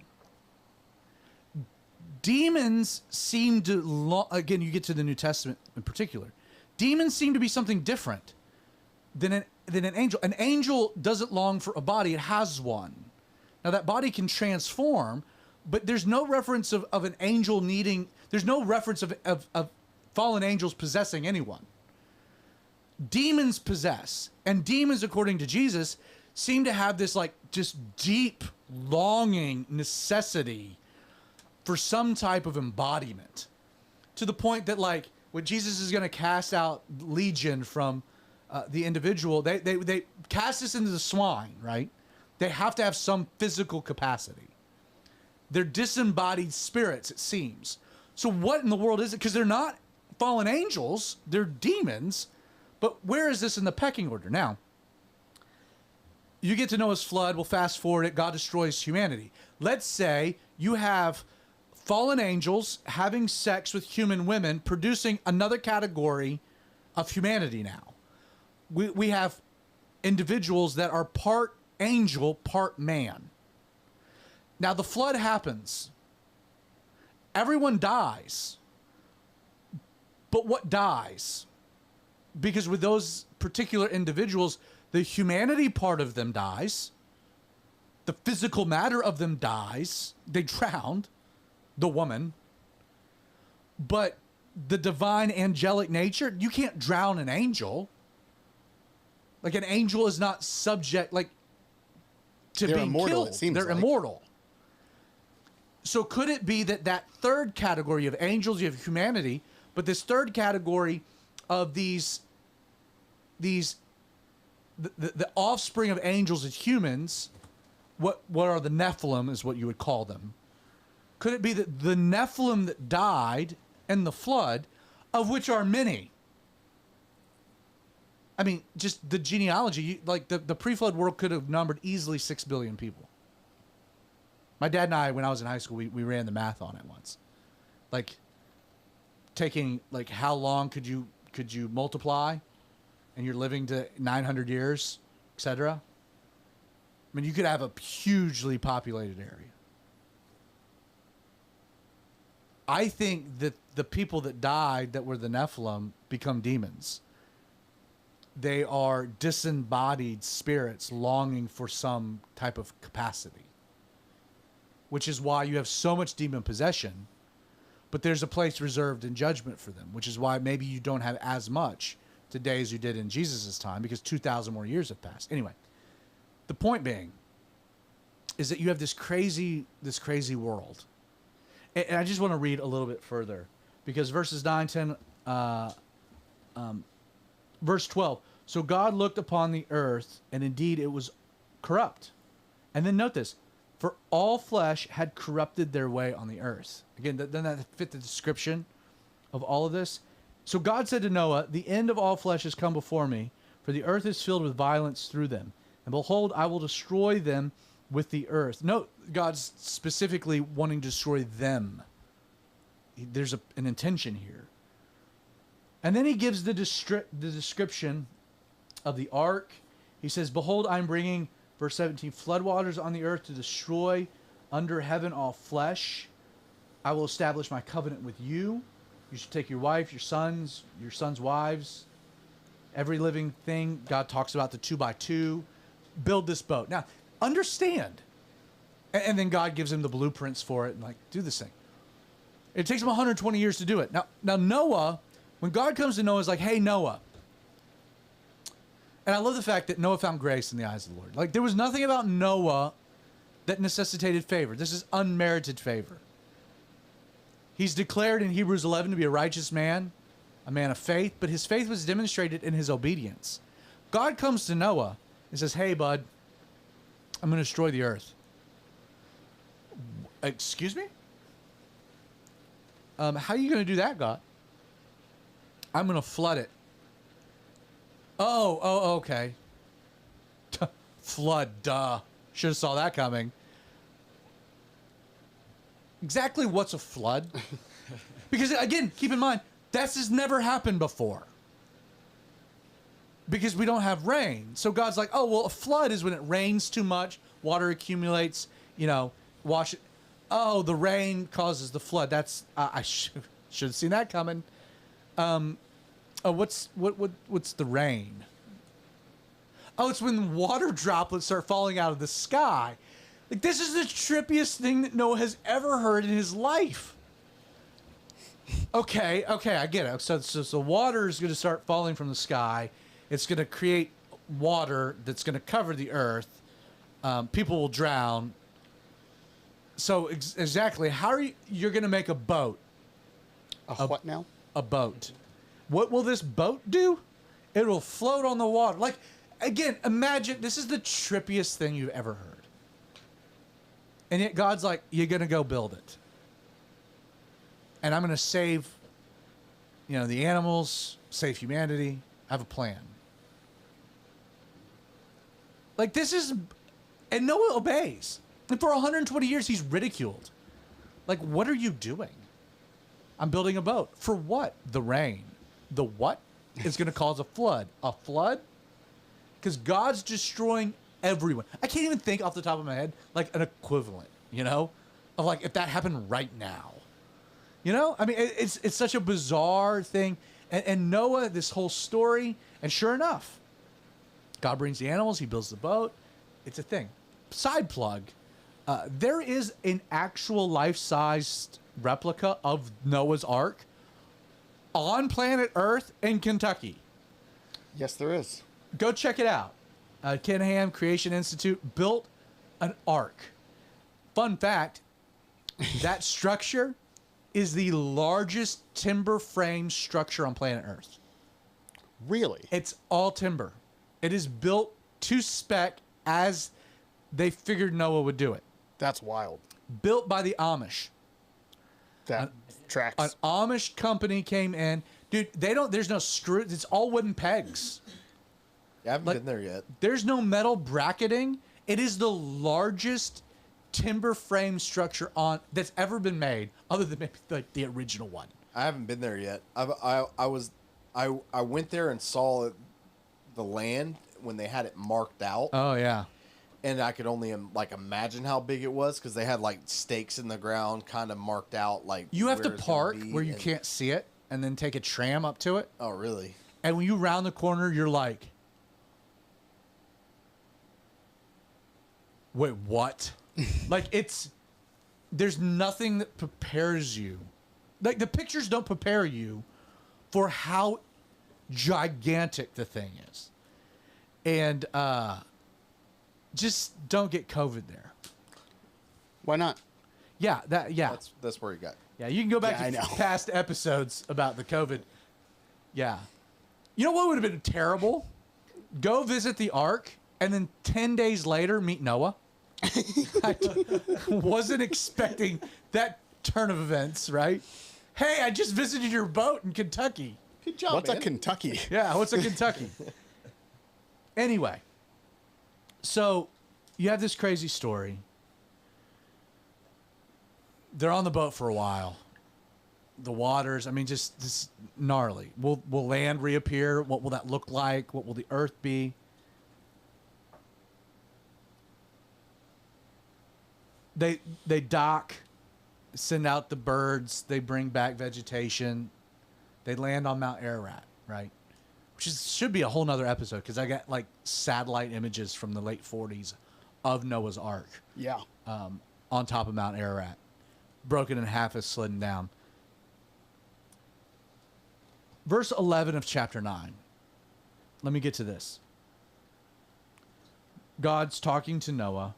S1: Demons seem to, again, you get to the New Testament in particular, demons seem to be something different than an angel. An angel doesn't long for a body, it has one. Now, that body can transform, but there's no reference of an angel needing, there's no reference of fallen angels possessing anyone. Demons possess, and demons, according to Jesus, seem to have this, like, just deep longing necessity for some type of embodiment, to the point that, like, when Jesus is going to cast out legion from the individual, they cast this into the swine, right? They have to have some physical capacity. They're disembodied spirits, it seems. So what in the world is it? Because they're not fallen angels, they're demons. But where is this in the pecking order? Now, you get to Noah's flood. We'll fast forward it. God destroys humanity. Let's say you have fallen angels having sex with human women, producing another category of humanity now. We have individuals that are part angel, part man. Now, the flood happens. Everyone dies. But what dies? Because with those particular individuals, the humanity part of them dies. The physical matter of them dies. They drowned, the woman. But the divine angelic nature, you can't drown an angel. Like, an angel is not subject, like, to
S3: They're
S1: being
S3: immortal,
S1: killed.
S3: it seems
S1: They're
S3: like.
S1: immortal. So could it be that third category of angels, you have humanity, but this third category of these the offspring of angels and humans, what are the Nephilim is what you would call them. Could it be that the Nephilim that died in the flood, of which are many? I mean, just the genealogy, like the pre-flood world could have numbered easily 6 billion people. My dad and I, when I was in high school, we ran the math on it once. Like, taking, like, how long could you multiply, and you're living to 900 years, etc. I mean, you could have a hugely populated area. I think that the people that died that were the Nephilim become demons. They are disembodied spirits longing for some type of capacity, which is why you have so much demon possession, but there's a place reserved in judgment for them, which is why maybe you don't have as much today as you did in Jesus' time, because 2,000 more years have passed. Anyway, the point being is that you have this crazy world. And I just want to read a little bit further, because verses 9, 10, verse 12. So God looked upon the earth, and indeed it was corrupt. And then note this. For all flesh had corrupted their way on the earth. Again, doesn't that fit the description of all of this? So God said to Noah, the end of all flesh has come before me, for the earth is filled with violence through them. And behold, I will destroy them with the earth. Note, God's specifically wanting to destroy them. There's an intention here. And then he gives the description of the ark. He says, behold, I'm bringing, verse 17, floodwaters on the earth to destroy under heaven all flesh. I will establish my covenant with you. You should take your wife, your sons' wives, every living thing. God talks about the 2x2. Build this boat. Now, understand. And then God gives him the blueprints for it and, like, do this thing. It takes him 120 years to do it. Now Noah, when God comes to Noah, is like, hey, Noah. And I love the fact that Noah found grace in the eyes of the Lord. Like, there was nothing about Noah that necessitated favor. This is unmerited favor. He's declared in Hebrews 11 to be a righteous man, a man of faith, but his faith was demonstrated in his obedience. God comes to Noah and says, hey, bud, I'm going to destroy the earth. Excuse me? How are you going to do that, God? I'm going to flood it. Oh, okay. Flood, duh. Should have saw that coming. Exactly what's a flood? Because, again, keep in mind, that's just never happened before. Because we don't have rain. So God's like, oh, well, a flood is when it rains too much, water accumulates, wash it. Oh, the rain causes the flood. That's, I should have seen that coming. What's the rain? Oh, it's when water droplets start falling out of the sky. Like, this is the trippiest thing that Noah has ever heard in his life. Okay, I get it. So water is going to start falling from the sky. It's going to create water that's going to cover the earth. People will drown. So exactly, how are you're going to make a boat?
S3: What now?
S1: A boat. What will this boat do? It will float on the water. Like, again, imagine, this is the trippiest thing you've ever heard. And yet God's like, you're going to go build it. And I'm going to save, the animals, save humanity. I have a plan. Like, this is, and Noah obeys. And for 120 years, he's ridiculed. Like, what are you doing? I'm building a boat. For what? The rain. The what is going to cause a flood? A flood? Because God's destroying everyone. I can't even think off the top of my head, like, an equivalent, of, like, if that happened right now. I mean, it's such a bizarre thing. And Noah, this whole story, and sure enough, God brings the animals, he builds the boat. It's a thing. Side plug. There is an actual life-sized replica of Noah's Ark on planet Earth in Kentucky.
S3: Yes, there is.
S1: Go check it out. Ken Ham Creation Institute built an ark. Fun fact, that structure is the largest timber frame structure on planet Earth.
S3: Really?
S1: It's all timber. It is built to spec as they figured Noah would do it.
S3: That's wild.
S1: Built by the Amish.
S3: That tracks.
S1: An Amish company came in. Dude, there's no screw. It's all wooden pegs.
S2: Yeah, I haven't
S1: Like-
S2: been there yet.
S1: There's no metal bracketing. It is the largest timber frame structure that's ever been made, other than maybe like the original one.
S2: I haven't been there yet. I went there and saw the land when they had it marked out,
S1: Oh yeah.
S2: and I could only imagine how big it was because they had like stakes in the ground, kind of marked out. Like
S1: You have to
S2: where it's gonna
S1: park
S2: be,
S1: where you
S2: and-
S1: can't see it, and then take a tram up to it.
S2: Oh, really?
S1: And when you round the corner, you're like, wait, what? Like there's nothing that prepares you. Like the pictures don't prepare you for how gigantic the thing is. And just don't get COVID there.
S3: Why not?
S1: Yeah,
S2: That's where you got.
S1: yeah. You can go back
S3: Yeah, I
S1: to
S3: know.
S1: past episodes about the COVID. Yeah, you know what would have been terrible? Go visit the Ark, and then 10 days later meet Noah. I wasn't expecting that turn of events, right? Hey, I just visited your boat in Kentucky.
S2: Good job,
S3: What's a
S2: man.
S3: Kentucky?
S1: Yeah, what's a Kentucky? Anyway, so you have this crazy story. They're on the boat for a while. The waters, I mean, just gnarly. Will land reappear? What will that look like? What will the earth be? They dock, send out the birds, they bring back vegetation. They land on Mount Ararat, right? Should be a whole nother episode because I got like satellite images from the late 40s of Noah's Ark
S3: Yeah.
S1: on top of Mount Ararat, broken in half as slidden down. Verse 11 of chapter 9. Let me get to this. God's talking to Noah.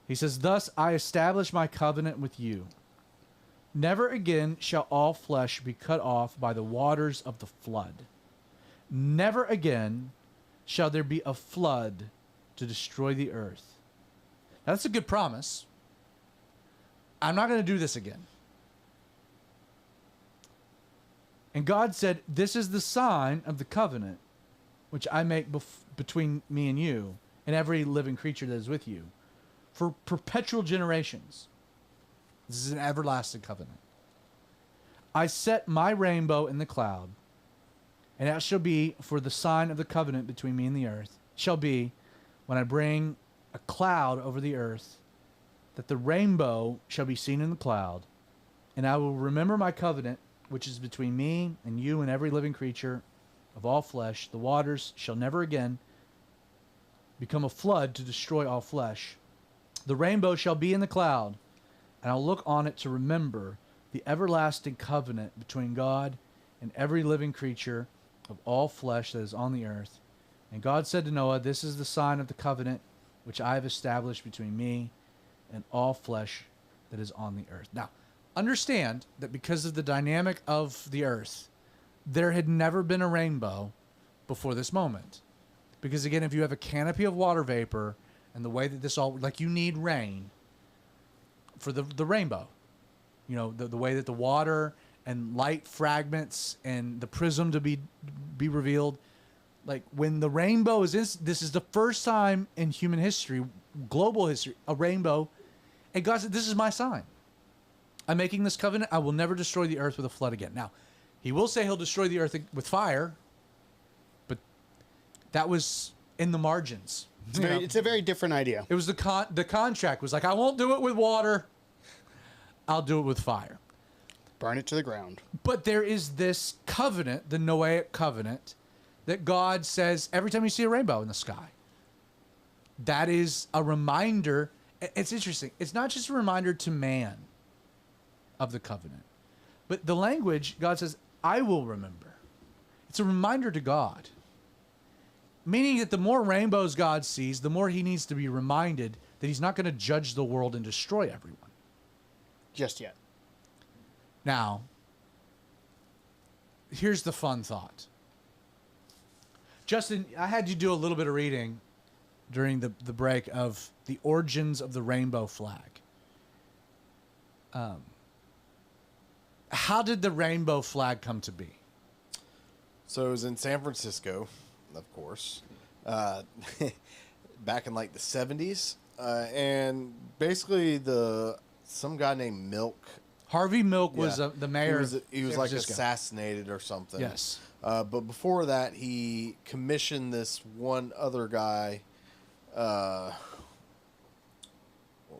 S1: He says, "Thus I establish my covenant with you. Never again shall all flesh be cut off by the waters of the flood. Never again shall there be a flood to destroy the earth." Now, that's a good promise. I'm not going to do this again. And God said, "This is the sign of the covenant which I make between me and you and every living creature that is with you for perpetual generations." This is an everlasting covenant. "I set my rainbow in the cloud, and that shall be for the sign of the covenant between me and the earth. It shall be when I bring a cloud over the earth, that the rainbow shall be seen in the cloud, and I will remember my covenant, which is between me and you and every living creature of all flesh. The waters shall never again become a flood to destroy all flesh. The rainbow shall be in the cloud, and I'll look on it to remember the everlasting covenant between God and every living creature of all flesh that is on the earth." And God said to Noah, "This is the sign of the covenant which I have established between me and all flesh that is on the earth." Now, understand that because of the dynamic of the earth, there had never been a rainbow before this moment. Because again, if you have a canopy of water vapor and the way that this all, like, you need rain for the rainbow, you know, the way that the water and light fragments and the prism to be revealed, like when the rainbow is this is the first time in human history, global history, a rainbow. And God said, "This is my sign. I'm making this covenant. I will never destroy the earth with a flood again." Now, he will say he'll destroy the earth with fire, but that was in the margins.
S3: It's a very different idea.
S1: It was the contract was like, "I won't do it with water. I'll do it with fire."
S3: Burn it to the ground.
S1: But there is this covenant, the Noahic covenant, that God says every time you see a rainbow in the sky. That is a reminder. It's interesting. It's not just a reminder to man of the covenant, but the language, God says, "I will remember." It's a reminder to God. Meaning that the more rainbows God sees, the more he needs to be reminded that he's not going to judge the world and destroy everyone.
S3: Just yet.
S1: Now, here's the fun thought. Justin, I had you do a little bit of reading during the break of the origins of the rainbow flag. How did the rainbow flag come to be?
S2: So it was in San Francisco, of course, back in like the 70s. And basically some guy named Milk.
S1: Harvey Milk was
S2: Yeah.
S1: the mayor.
S2: He was
S1: of
S2: like
S1: San Francisco.
S2: assassinated or something.
S1: Yes.
S2: But before that, he commissioned this one other guy. What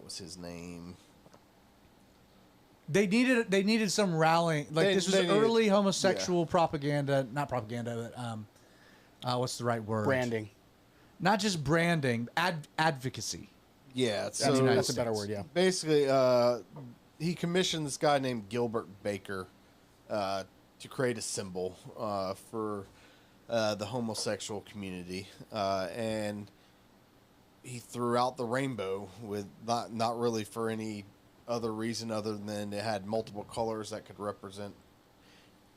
S2: was his name?
S1: They needed some rallying. Like this was
S2: they needed-
S1: early homosexual propaganda, not propaganda, but what's the right word?
S3: Branding.
S1: Not just branding, advocacy.
S2: Yeah,
S3: That's,
S2: so
S3: that's a better word, yeah.
S2: basically, he commissioned this guy named Gilbert Baker to create a symbol for the homosexual community, and he threw out the rainbow with not really for any other reason other than it had multiple colors that could represent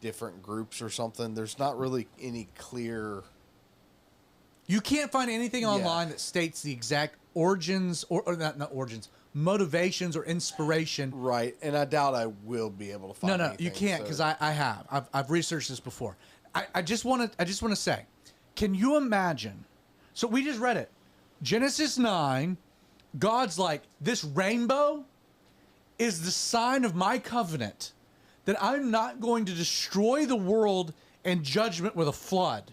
S2: different groups or something. There's not really any clear.
S1: You can't find anything online that states the exact origins or not origins, motivations or inspiration.
S2: Right, and I doubt I will be able to find.
S1: No,
S2: anything,
S1: you can't because
S2: so-
S1: I have. I've researched this before. I just want to say, can you imagine? So we just read it, Genesis 9. God's like, this rainbow is the sign of my covenant that I'm not going to destroy the world and judgment with a flood.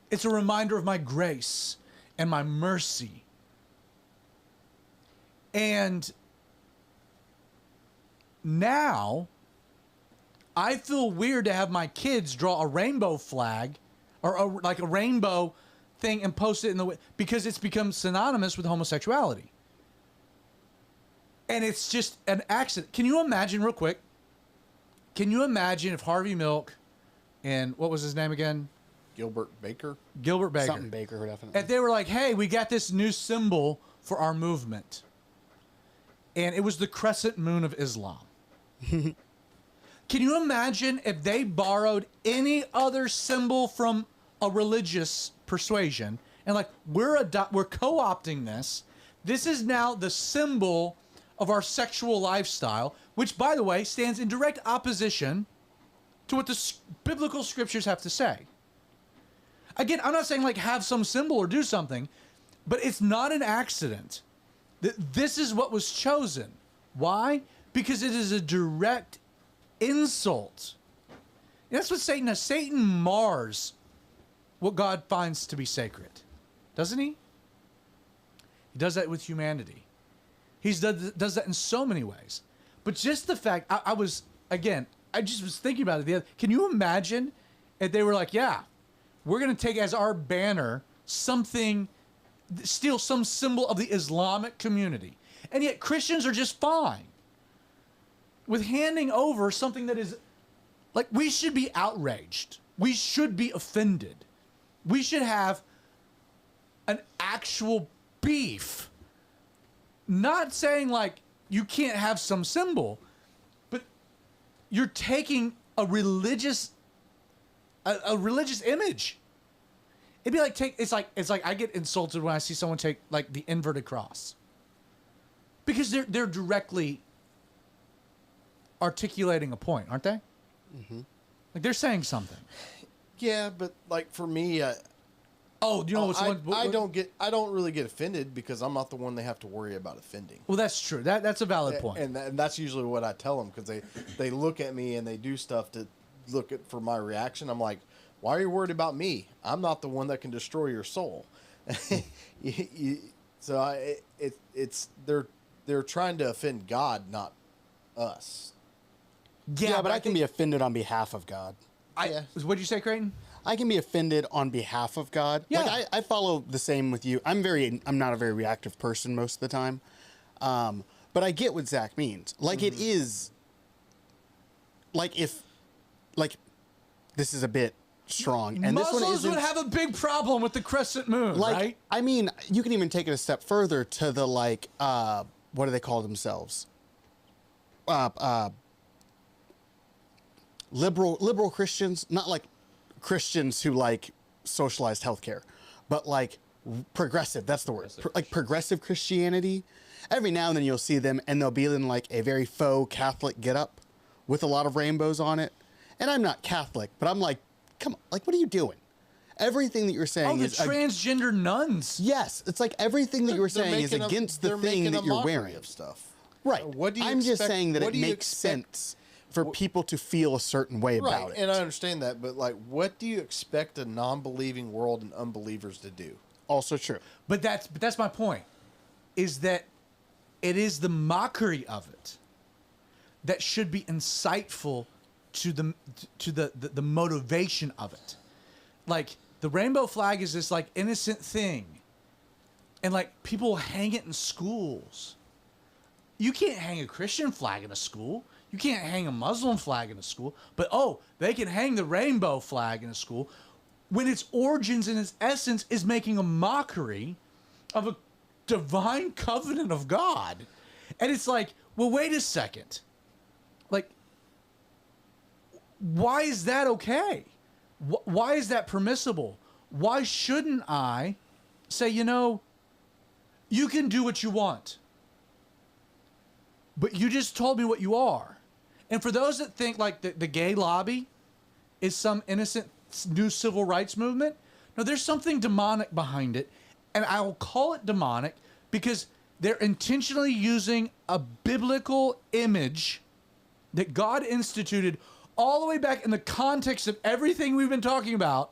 S1: It's a reminder of my grace and my mercy. And now I feel weird to have my kids draw a rainbow flag or like a rainbow thing and post it in the because it's become synonymous with homosexuality. And it's just an accident. Can you imagine real quick? Can you imagine if Harvey Milk and what was his name again?
S2: Gilbert Baker.
S1: Gilbert Baker.
S3: Something Baker, definitely.
S1: If they were like, hey, we got this new symbol for our movement. And it was the crescent moon of Islam. Can you imagine if they borrowed any other symbol from a religious persuasion and like, we're co-opting this. This is now the symbol of our sexual lifestyle, which, by the way, stands in direct opposition to what the biblical scriptures have to say. Again, I'm not saying like have some symbol or do something, but it's not an accident that this is what was chosen. Why? Because it is a direct insult. And that's what Satan does. Satan mars what God finds to be sacred, doesn't he? He does that with humanity. He does that in so many ways. But just the fact, I just was thinking about it. Can you imagine if they were like, yeah, we're going to take as our banner something, steal some symbol of the Islamic community. And yet Christians are just fine with handing over something that is, like, we should be outraged. We should be offended. We should have an actual beef. Not saying, like, you can't have some symbol, but you're taking a religious image. It'd be like it's like I get insulted when I see someone take like the inverted cross. Because they're directly articulating a point, aren't they? Mm-hmm. Like they're saying something.
S2: Yeah, but like for me,
S1: Oh, you know what's
S2: I don't really get offended because I'm not the one they have to worry about offending.
S1: Well, that's true. That's a valid point.
S2: And that's usually what I tell them because they look at me and they do stuff to look at for my reaction. I'm like, why are you worried about me? I'm not the one that can destroy your soul. So they're trying to offend God, not us.
S3: Yeah, but I can be offended on behalf of God.
S1: What'd you say, Creighton?
S3: I can be offended on behalf of God.
S1: Yeah.
S3: Like I follow the same with you. I'm not a very reactive person most of the time. But I get what Zach means. Like it is like this is a bit strong. And
S1: Muslims
S3: this one isn't,
S1: would have a big problem with the crescent moon,
S3: like,
S1: right?
S3: I mean, you can even take it a step further to the like what do they call themselves? Liberal Christians, not like Christians who like socialized healthcare, but like progressive. That's the word.
S4: Progressive
S3: Like progressive Christianity. Every now and then you'll see them, and they'll be in like a very faux Catholic getup with a lot of rainbows on it. And I'm not Catholic, but I'm like, come on, like, what are you doing? Everything that you're saying
S1: the
S3: is
S1: transgender nuns.
S3: yes. It's like everything that you were saying is against the thing that you're wearing.
S2: Of stuff.
S3: Right.
S2: What do you
S3: I'm just
S2: expect-
S3: saying that
S2: what
S3: it
S2: do you
S3: makes
S2: expect-
S3: sense for people to feel a certain way
S2: Right,
S3: about it.
S2: and I understand that, but like, what do you expect a non-believing world and unbelievers to do?
S3: Also true.
S1: But that's my point. Is that it is the mockery of it that should be insightful to the motivation of it. Like the rainbow flag is this like innocent thing, and like people hang it in schools. You can't hang a Christian flag in a school. You can't hang a Muslim flag in a school. But they can hang the rainbow flag in a school when its origins and its essence is making a mockery of a divine covenant of God. And it's like, well, wait a second. Like, why is that okay? Why is that permissible? Why shouldn't I say, you can do what you want, but you just told me what you are. And for those that think like the gay lobby is some innocent new civil rights movement, no, there's something demonic behind it. And I will call it demonic because they're intentionally using a biblical image that God instituted all the way back in the context of everything we've been talking about,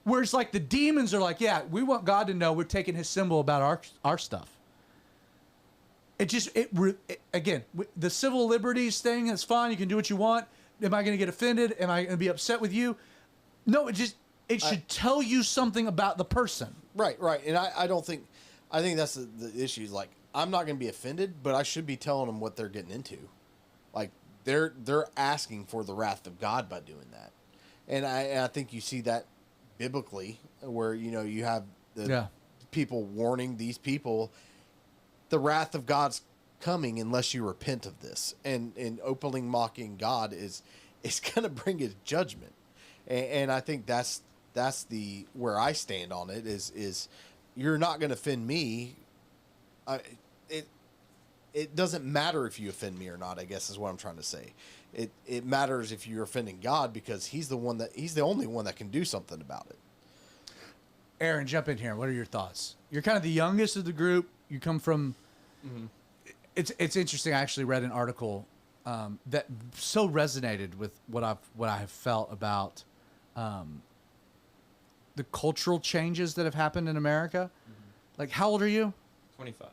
S1: where it's like the demons are like, yeah, we want God to know we're taking his symbol about our stuff. Again, the civil liberties thing is fine. You can do what you want. Am I going to get offended? Am I going to be upset with you? No, it should tell you something about the person.
S2: Right. And I think that's the issue. Is like, I'm not going to be offended, but I should be telling them what they're getting into. Like, they're asking for the wrath of God by doing that. And I think you see that biblically, where, you have the people warning these people, the wrath of God's coming unless you repent of this. And openly mocking God is going to bring his judgment. And I think that's where I stand on it is you're not going to offend me. It doesn't matter if you offend me or not, I guess is what I'm trying to say. It matters if you're offending God, because he's the only one that can do something about it.
S1: Aaron, jump in here. What are your thoughts? You're kind of the youngest of the group. You come from. Mm-hmm. It's interesting. I actually read an article that so resonated with what I have felt about the cultural changes that have happened in America. Mm-hmm. Like, how old are you?
S4: 25.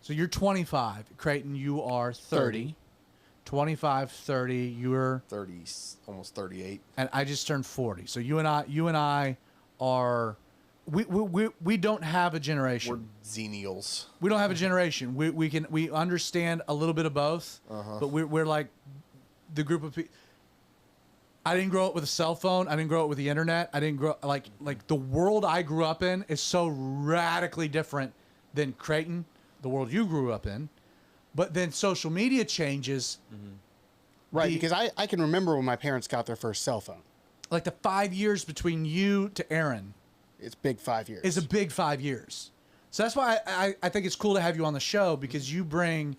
S1: So you're 25. Creighton, you are 30. 25, 30. You're
S2: 30, almost 38.
S1: And I just turned 40. So you and I are. We don't have a generation.
S2: We're xennials.
S1: We don't have a generation. We understand a little bit of both, but we're like the group of people. I didn't grow up with a cell phone. I didn't grow up with the internet. I didn't grow like the world I grew up in is so radically different than Creighton, the world you grew up in. But then social media changes.
S3: Mm-hmm. Right, because I can remember when my parents got their first cell phone.
S1: Like the 5 years between you to Aaron.
S3: It's big 5 years.
S1: It's a big 5 years. So that's why I think it's cool to have you on the show, because you bring.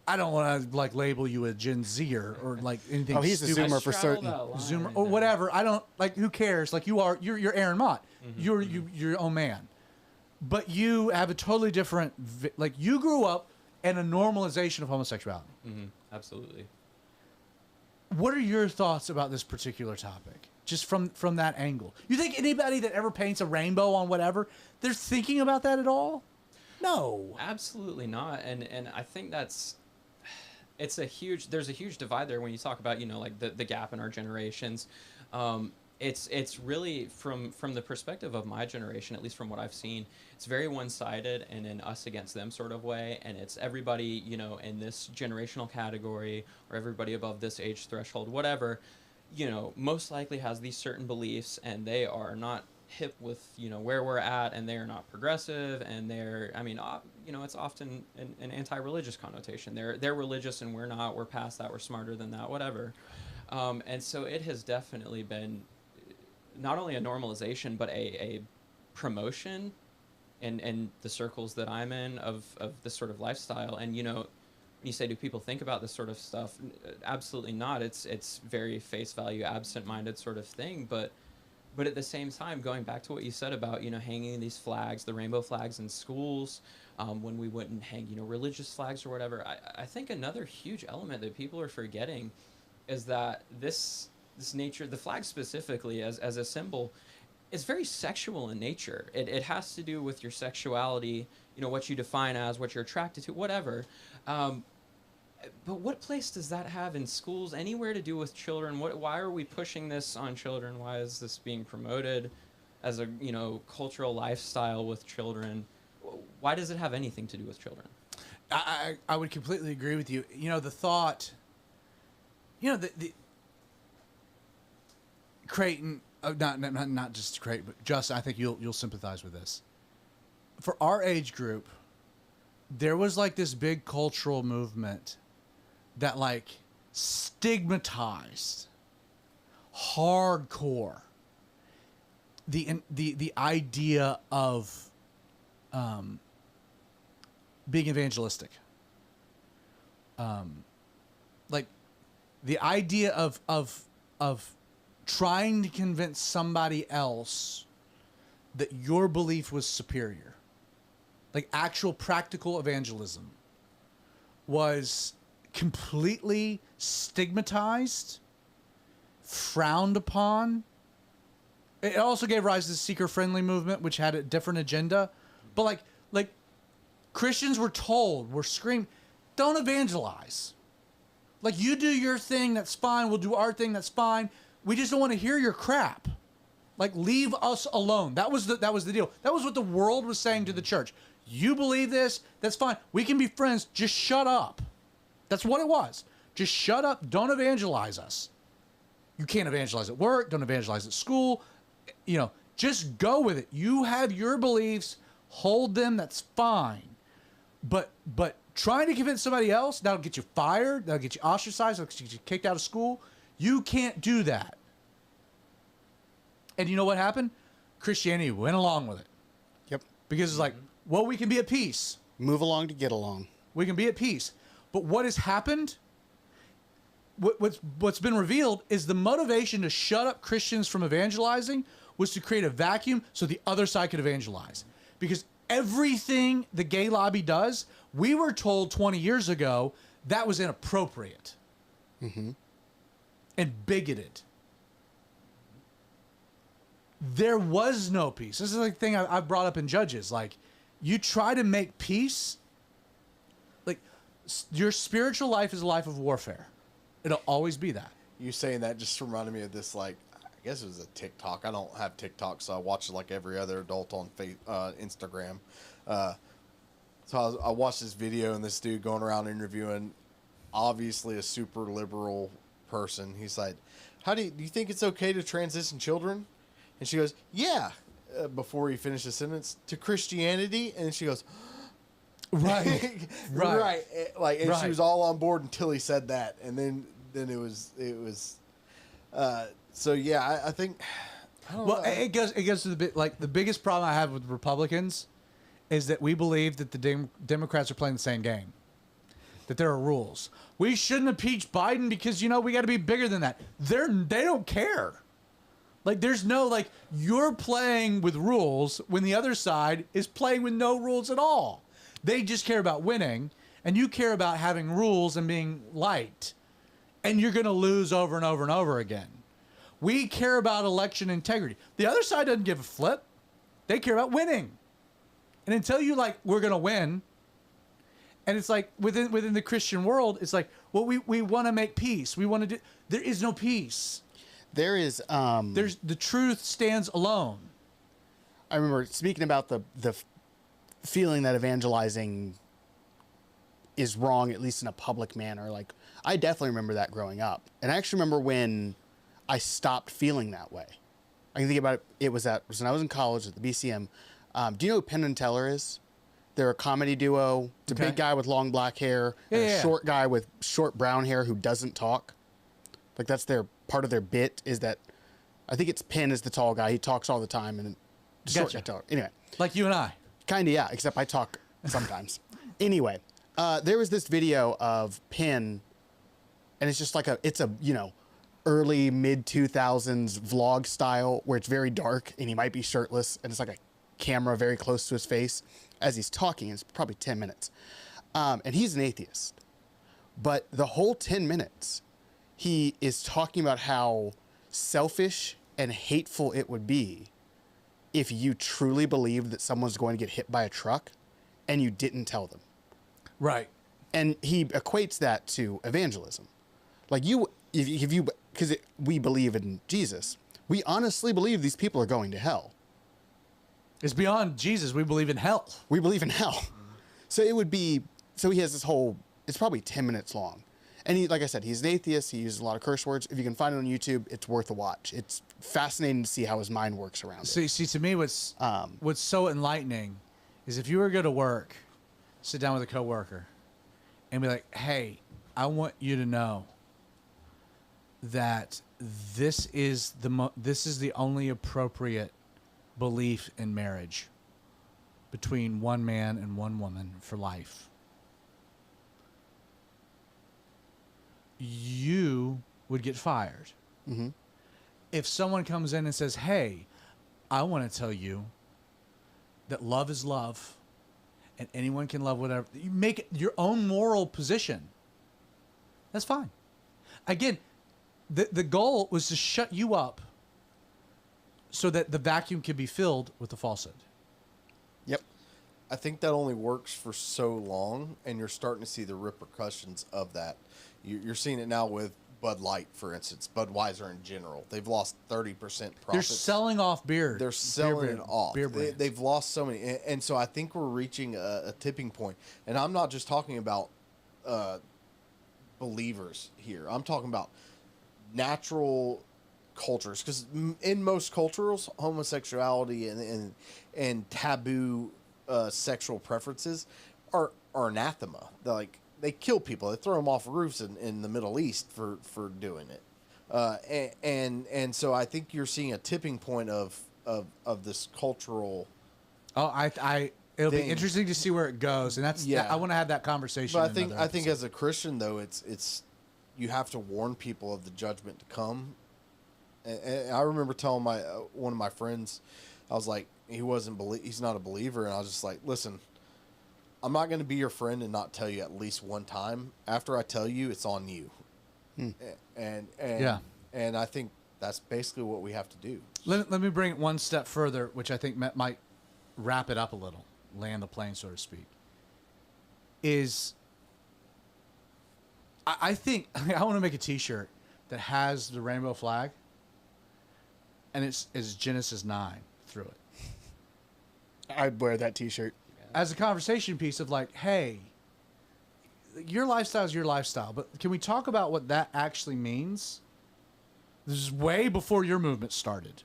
S1: I don't want to like label you a Gen Zer or like anything.
S3: Oh, he's
S1: stupid.
S3: a Zoomer for certain.
S1: Zoomer or whatever. I don't like. Who cares? Like you're Aaron Mott. Mm-hmm. You're your own man, but you have a totally different. Like you grew up in a normalization of homosexuality.
S4: Mm-hmm. Absolutely.
S1: What are your thoughts about this particular topic? Just from that angle. You think anybody that ever paints a rainbow on whatever, they're thinking about that at all? No.
S4: Absolutely not. And I think there's a huge divide there when you talk about, like the gap in our generations. It's really from the perspective of my generation, at least from what I've seen, it's very one-sided and an us against them sort of way. And it's everybody, in this generational category, or everybody above this age threshold, whatever, most likely has these certain beliefs, and they are not hip with, where we're at, and they are not progressive, and it's often an anti-religious connotation. They're religious and we're not. We're past that. We're smarter than that, whatever. And so it has definitely been not only a normalization but a promotion in the circles that I'm in of this sort of lifestyle. And when you say, do people think about this sort of stuff? Absolutely not. It's very face value, absent-minded sort of thing. But at the same time, going back to what you said about hanging these flags, the rainbow flags in schools, when we wouldn't hang religious flags or whatever, I think another huge element that people are forgetting is that this nature, the flag specifically as a symbol, is very sexual in nature. It has to do with your sexuality, what you define as, what you're attracted to, whatever. But what place does that have in schools, anywhere to do with children? Why are we pushing this on children? Why is this being promoted as a cultural lifestyle with children? Why does it have anything to do with children?
S1: I would completely agree with you. The thought, the Creighton, not just Creighton, but Justin, I think you'll sympathize with this. For our age group, there was like this big cultural movement that like stigmatized hardcore the idea of being evangelistic. Like the idea of trying to convince somebody else that your belief was superior. Like actual practical evangelism was completely stigmatized, frowned upon. It also gave rise to the seeker-friendly movement, which had a different agenda. But like Christians were told, were screamed, don't evangelize. Like, you do your thing, that's fine. We'll do our thing, that's fine. We just don't want to hear your crap. Like, leave us alone. That was the deal. That was what the world was saying to the church. You believe this, that's fine. We can be friends. Just shut up. That's what it was. Just shut up. Don't evangelize us. You can't evangelize at work. Don't evangelize at school. Just go with it. You have your beliefs. Hold them. That's fine. But trying to convince somebody else, that'll get you fired. That'll get you ostracized. That'll get you kicked out of school. You can't do that. And you know what happened? Christianity went along with it.
S3: Yep.
S1: Because it's like, well, we can be at peace.
S3: Move along to get along.
S1: We can be at peace. But what has happened, what's been revealed is the motivation to shut up Christians from evangelizing was to create a vacuum so the other side could evangelize. Because everything the gay lobby does, we were told 20 years ago that was inappropriate and bigoted. There was no peace. This is the thing I've brought up in Judges. Like, you try to make peace, like, your spiritual life is a life of warfare. It'll always be that.
S2: You saying that just reminded me of this, like, I guess it was a TikTok. I don't have TikTok, so I watch it like every other adult on Instagram. So I watched this video, and this dude going around interviewing, obviously a super liberal person. He's like, do you think it's okay to transition children? And she goes, yeah, before he finished the sentence, to Christianity. And she goes,
S1: right.
S2: Right. Like, and
S1: Right.
S2: she was all on board until he said that. And then it was, so yeah, I think, I don't
S1: Well,
S2: know.
S1: it goes to the bit, like, the biggest problem I have with Republicans is that we believe that the Democrats are playing the same game. That there are rules. We shouldn't impeach Biden because, we got to be bigger than that. They don't care. Like, there's no, like, you're playing with rules when the other side is playing with no rules at all. They just care about winning, and you care about having rules and being liked. And you're going to lose over and over and over again. We care about election integrity. The other side doesn't give a flip. They care about winning. And until you, like, we're going to win, and it's like, within the Christian world, it's like, well, we want to make peace. We want to do, there is no peace.
S3: There is.
S1: There's the truth stands alone.
S3: I remember speaking about the feeling that evangelizing is wrong, at least in a public manner. Like, I definitely remember that growing up, and I actually remember when I stopped feeling that way. I can think about it. It was when I was in college at the BCM. Do you know who Penn and Teller is? They're a comedy duo. It's a
S1: Okay.
S3: big guy with long black hair and a short guy with short brown hair who doesn't talk. Like, that's part of their bit is that I think it's Penn is the tall guy. He talks all the time, and the short
S1: Gotcha.
S3: guy talk. Anyway,
S1: Like you and I.
S3: kind of, yeah, except I talk sometimes. Anyway, there was this video of Penn, and it's just like it's a, early mid 2000s vlog style where it's very dark and he might be shirtless and it's like a camera very close to his face as he's talking. It's probably 10 minutes. And he's an atheist, but the whole 10 minutes, he is talking about how selfish and hateful it would be if you truly believed that someone's going to get hit by a truck and you didn't tell them.
S1: Right.
S3: And he equates that to evangelism. Like because we believe in Jesus, we honestly believe these people are going to hell.
S1: It's beyond Jesus. We believe in hell.
S3: We believe in hell. So he has this whole, it's probably 10 minutes long. And he, like I said, he's an atheist. He uses a lot of curse words. If you can find it on YouTube, it's worth a watch. It's fascinating to see how his mind works around it.
S1: See, to me, what's so enlightening is if you were to go to work, sit down with a coworker, and be like, "Hey, I want you to know that this is the only appropriate belief in marriage between one man and one woman for life." You would get fired.
S3: Mm-hmm.
S1: If someone comes in and says, "Hey, I want to tell you that love is love and anyone can love whatever," you make it your own moral position. That's fine. Again, the goal was to shut you up so that the vacuum can be filled with the falsehood.
S3: Yep.
S2: I think that only works for so long, and you're starting to see the repercussions of that. You're seeing it now with Bud Light, for instance, Budweiser in general. They've lost 30% profits.
S1: They're selling off beer.
S2: They're selling it off.
S1: Beer brands.
S2: They've lost so many. And so I think we're reaching a tipping point. And I'm not just talking about believers here. I'm talking about natural cultures. Because in most cultures, homosexuality and taboo sexual preferences are anathema. They kill people. They throw them off roofs in the Middle East for doing it. And so I think you're seeing a tipping point of this cultural.
S1: It'll be interesting to see where it goes, and I want to have that conversation.
S2: But I think as a Christian though, it's you have to warn people of the judgment to come. And I remember telling one of my friends, I was like, he's not a believer, and I was just like, listen, I'm not going to be your friend and not tell you at least one time. After I tell you, it's on you. And I think that's basically what we have to do.
S1: Let me bring it one step further, which I think might wrap it up a little, land the plane, so to speak. I think I want to make a T-shirt that has the rainbow flag, and it's Genesis 9 through it.
S3: I'd wear that T-shirt.
S1: As a conversation piece of like, hey, your lifestyle is your lifestyle, but can we talk about what that actually means? This is way before your movement started.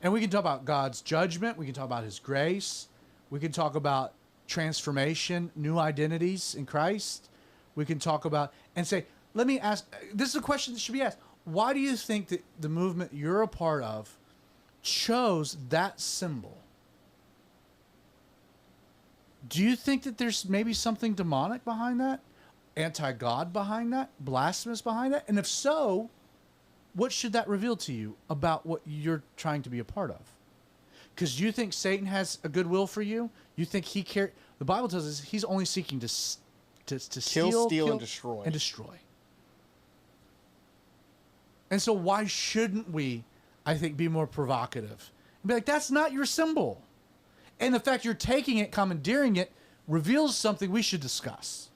S1: And we can talk about God's judgment. We can talk about his grace. We can talk about transformation, new identities in Christ. We can talk about, and say, let me ask, this is a question that should be asked. Why do you think that the movement you're a part of chose that symbol? Do you think that there's maybe something demonic behind that? Anti-God behind that? Blasphemous behind that? And if so, what should that reveal to you about what you're trying to be a part of? Because you think Satan has a good will for you? You think he cares? The Bible tells us he's only seeking to
S3: Kill, steal, and destroy.
S1: And so why shouldn't we, I think, be more provocative? And be like, that's not your symbol. And the fact you're taking it, commandeering it, reveals something we should discuss.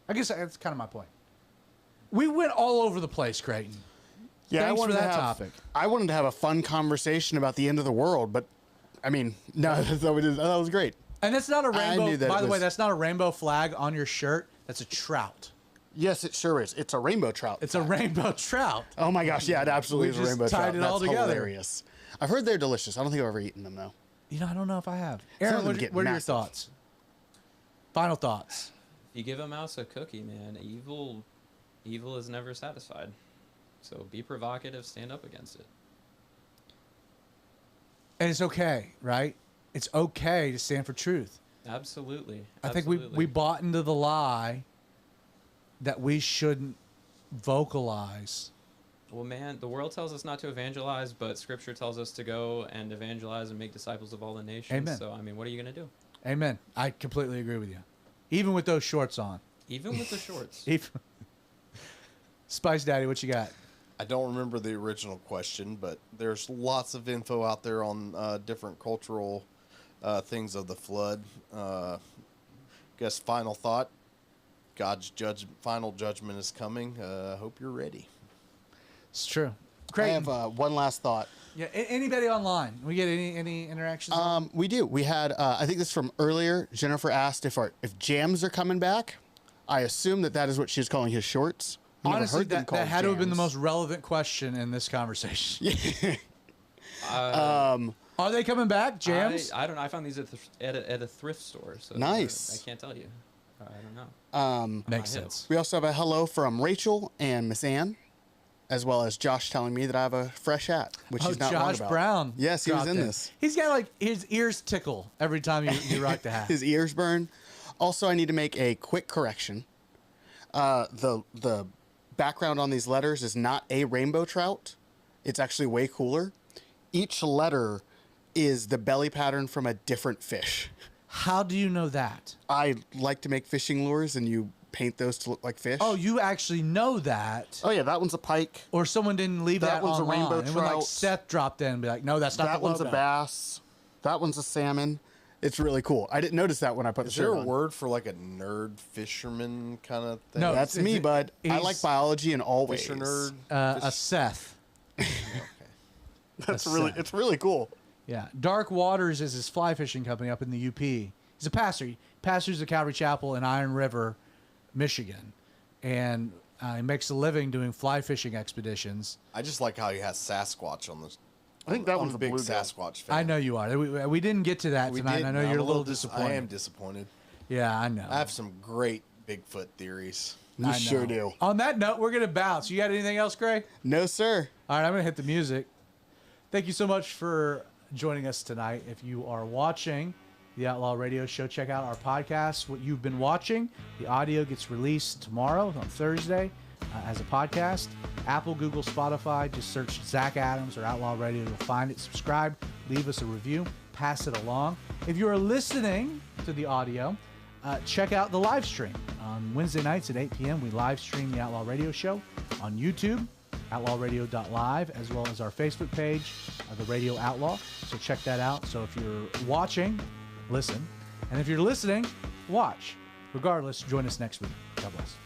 S1: I guess that's kind of my point. We went all over the place, Creighton.
S3: Yeah,
S1: Thanks for that topic.
S3: I wanted to have a fun conversation about the end of the world, but I mean, no, that's what we did. That was great.
S1: And that's not a rainbow.
S3: That
S1: by the way, that's not a rainbow flag on your shirt. That's a trout.
S3: Yes, it sure is. It's a rainbow trout.
S1: It's a rainbow trout.
S3: Oh my gosh, yeah, it absolutely is a rainbow trout.
S1: Tied it all together.
S3: Hilarious. I've heard they're delicious. I don't think I've ever eaten them though.
S1: I don't know if I have. Aaron, what are your thoughts? Final thoughts.
S4: If you give a mouse a cookie, man, evil is never satisfied. So be provocative, stand up against it.
S1: And it's okay, right? It's okay to stand for truth.
S4: Absolutely.
S1: I think we bought into the lie that we shouldn't vocalize.
S4: Well, man, the world tells us not to evangelize, but Scripture tells us to go and evangelize and make disciples of all the nations.
S1: Amen.
S4: So, I mean, what are you going to do?
S1: Amen. I completely agree with you. Even with those shorts on.
S4: Even with the shorts.
S1: Spice Daddy, what you got?
S2: I don't remember the original question, but there's lots of info out there on different cultural things of the flood. Guess final thought: God's final judgment is coming. Hope you're ready.
S1: It's true.
S3: I
S1: Creighton.
S3: have one last thought.
S1: Yeah. Anybody online? We get any interactions?
S3: We do. We had, I think this is from earlier. Jennifer asked if jams are coming back. I assume that is what she's calling his shorts. I've never
S1: Honestly,
S3: heard them
S1: that
S3: called
S1: had to have been the
S3: jams.
S1: most relevant question in this conversation.
S4: Uh,
S1: Are they coming back, jams?
S4: I don't know. I found these at a thrift store. So
S3: Nice.
S4: I can't tell you. I don't know.
S1: Makes
S4: hit.
S1: sense.
S3: We also have a hello from Rachel and Miss Ann, as well as Josh telling me that I have a fresh hat, which he's not wrong
S1: Josh
S3: about.
S1: Brown.
S3: Yes, he was
S1: dropped
S3: in this.
S1: He's got like his ears tickle every time you rock the hat.
S3: His ears burn. Also, I need to make a quick correction. The background on these letters is not a rainbow trout. It's actually way cooler. Each letter is the belly pattern from a different fish.
S1: How do you know that?
S3: I like to make fishing lures, and you paint those to look like fish.
S1: Oh, you actually know that.
S3: Oh yeah, that one's a pike.
S1: Or someone didn't leave that,
S3: That one's a
S1: online.
S3: rainbow
S1: And when like
S3: trout.
S1: Seth dropped in and be like, no, that's not
S3: That
S1: the
S3: one's a
S1: logo.
S3: bass. That one's a salmon. It's really cool. I didn't notice that when I put
S2: Is
S3: the
S2: there
S3: shirt
S2: a
S3: on.
S2: word for like a nerd fisherman kind of thing?
S1: No.
S3: That's
S1: Is
S3: me,
S1: it-
S3: bud. I
S1: he's-
S3: like biology in all ways.
S2: fisher nerd.
S1: A Seth.
S3: That's
S1: A
S3: really
S1: Seth.
S3: it's really cool.
S1: Yeah. Dark Waters is his fly fishing company up in the UP. He's a pastor. He pastors the Calvary Chapel in Iron River, Michigan. And he makes a living doing fly fishing expeditions.
S2: I just like how he has Sasquatch on this.
S3: I think that
S2: I'm
S3: one's
S2: a
S3: a
S2: big
S3: bluegill.
S2: Sasquatch fan.
S1: I know you are. We didn't get to that
S2: We
S1: tonight.
S2: did.
S1: I know
S2: I'm
S1: you're a little
S2: I
S1: disappointed.
S2: am disappointed.
S1: Yeah, I know.
S2: I have some great Bigfoot theories.
S3: You
S1: I
S3: sure
S1: know.
S3: do.
S1: On that note, we're going to bounce. You got anything else, Gray?
S3: No, sir.
S1: All right, I'm going to hit the music. Thank you so much for joining us tonight. If you are watching the Outlaw Radio Show, check out our podcast, what you've been watching. The audio gets released tomorrow on Thursday as a podcast. Apple, Google, Spotify. Just search Zach Adams or Outlaw Radio. You'll find it. Subscribe. Leave us a review. Pass it along. If you are listening to the audio, check out the live stream. On Wednesday nights at 8 p.m., we live stream the Outlaw Radio Show on YouTube, outlawradio.live, as well as our Facebook page, The Radio Outlaw. So check that out. So if you're watching, listen. And if you're listening, watch. Regardless, join us next week. God bless.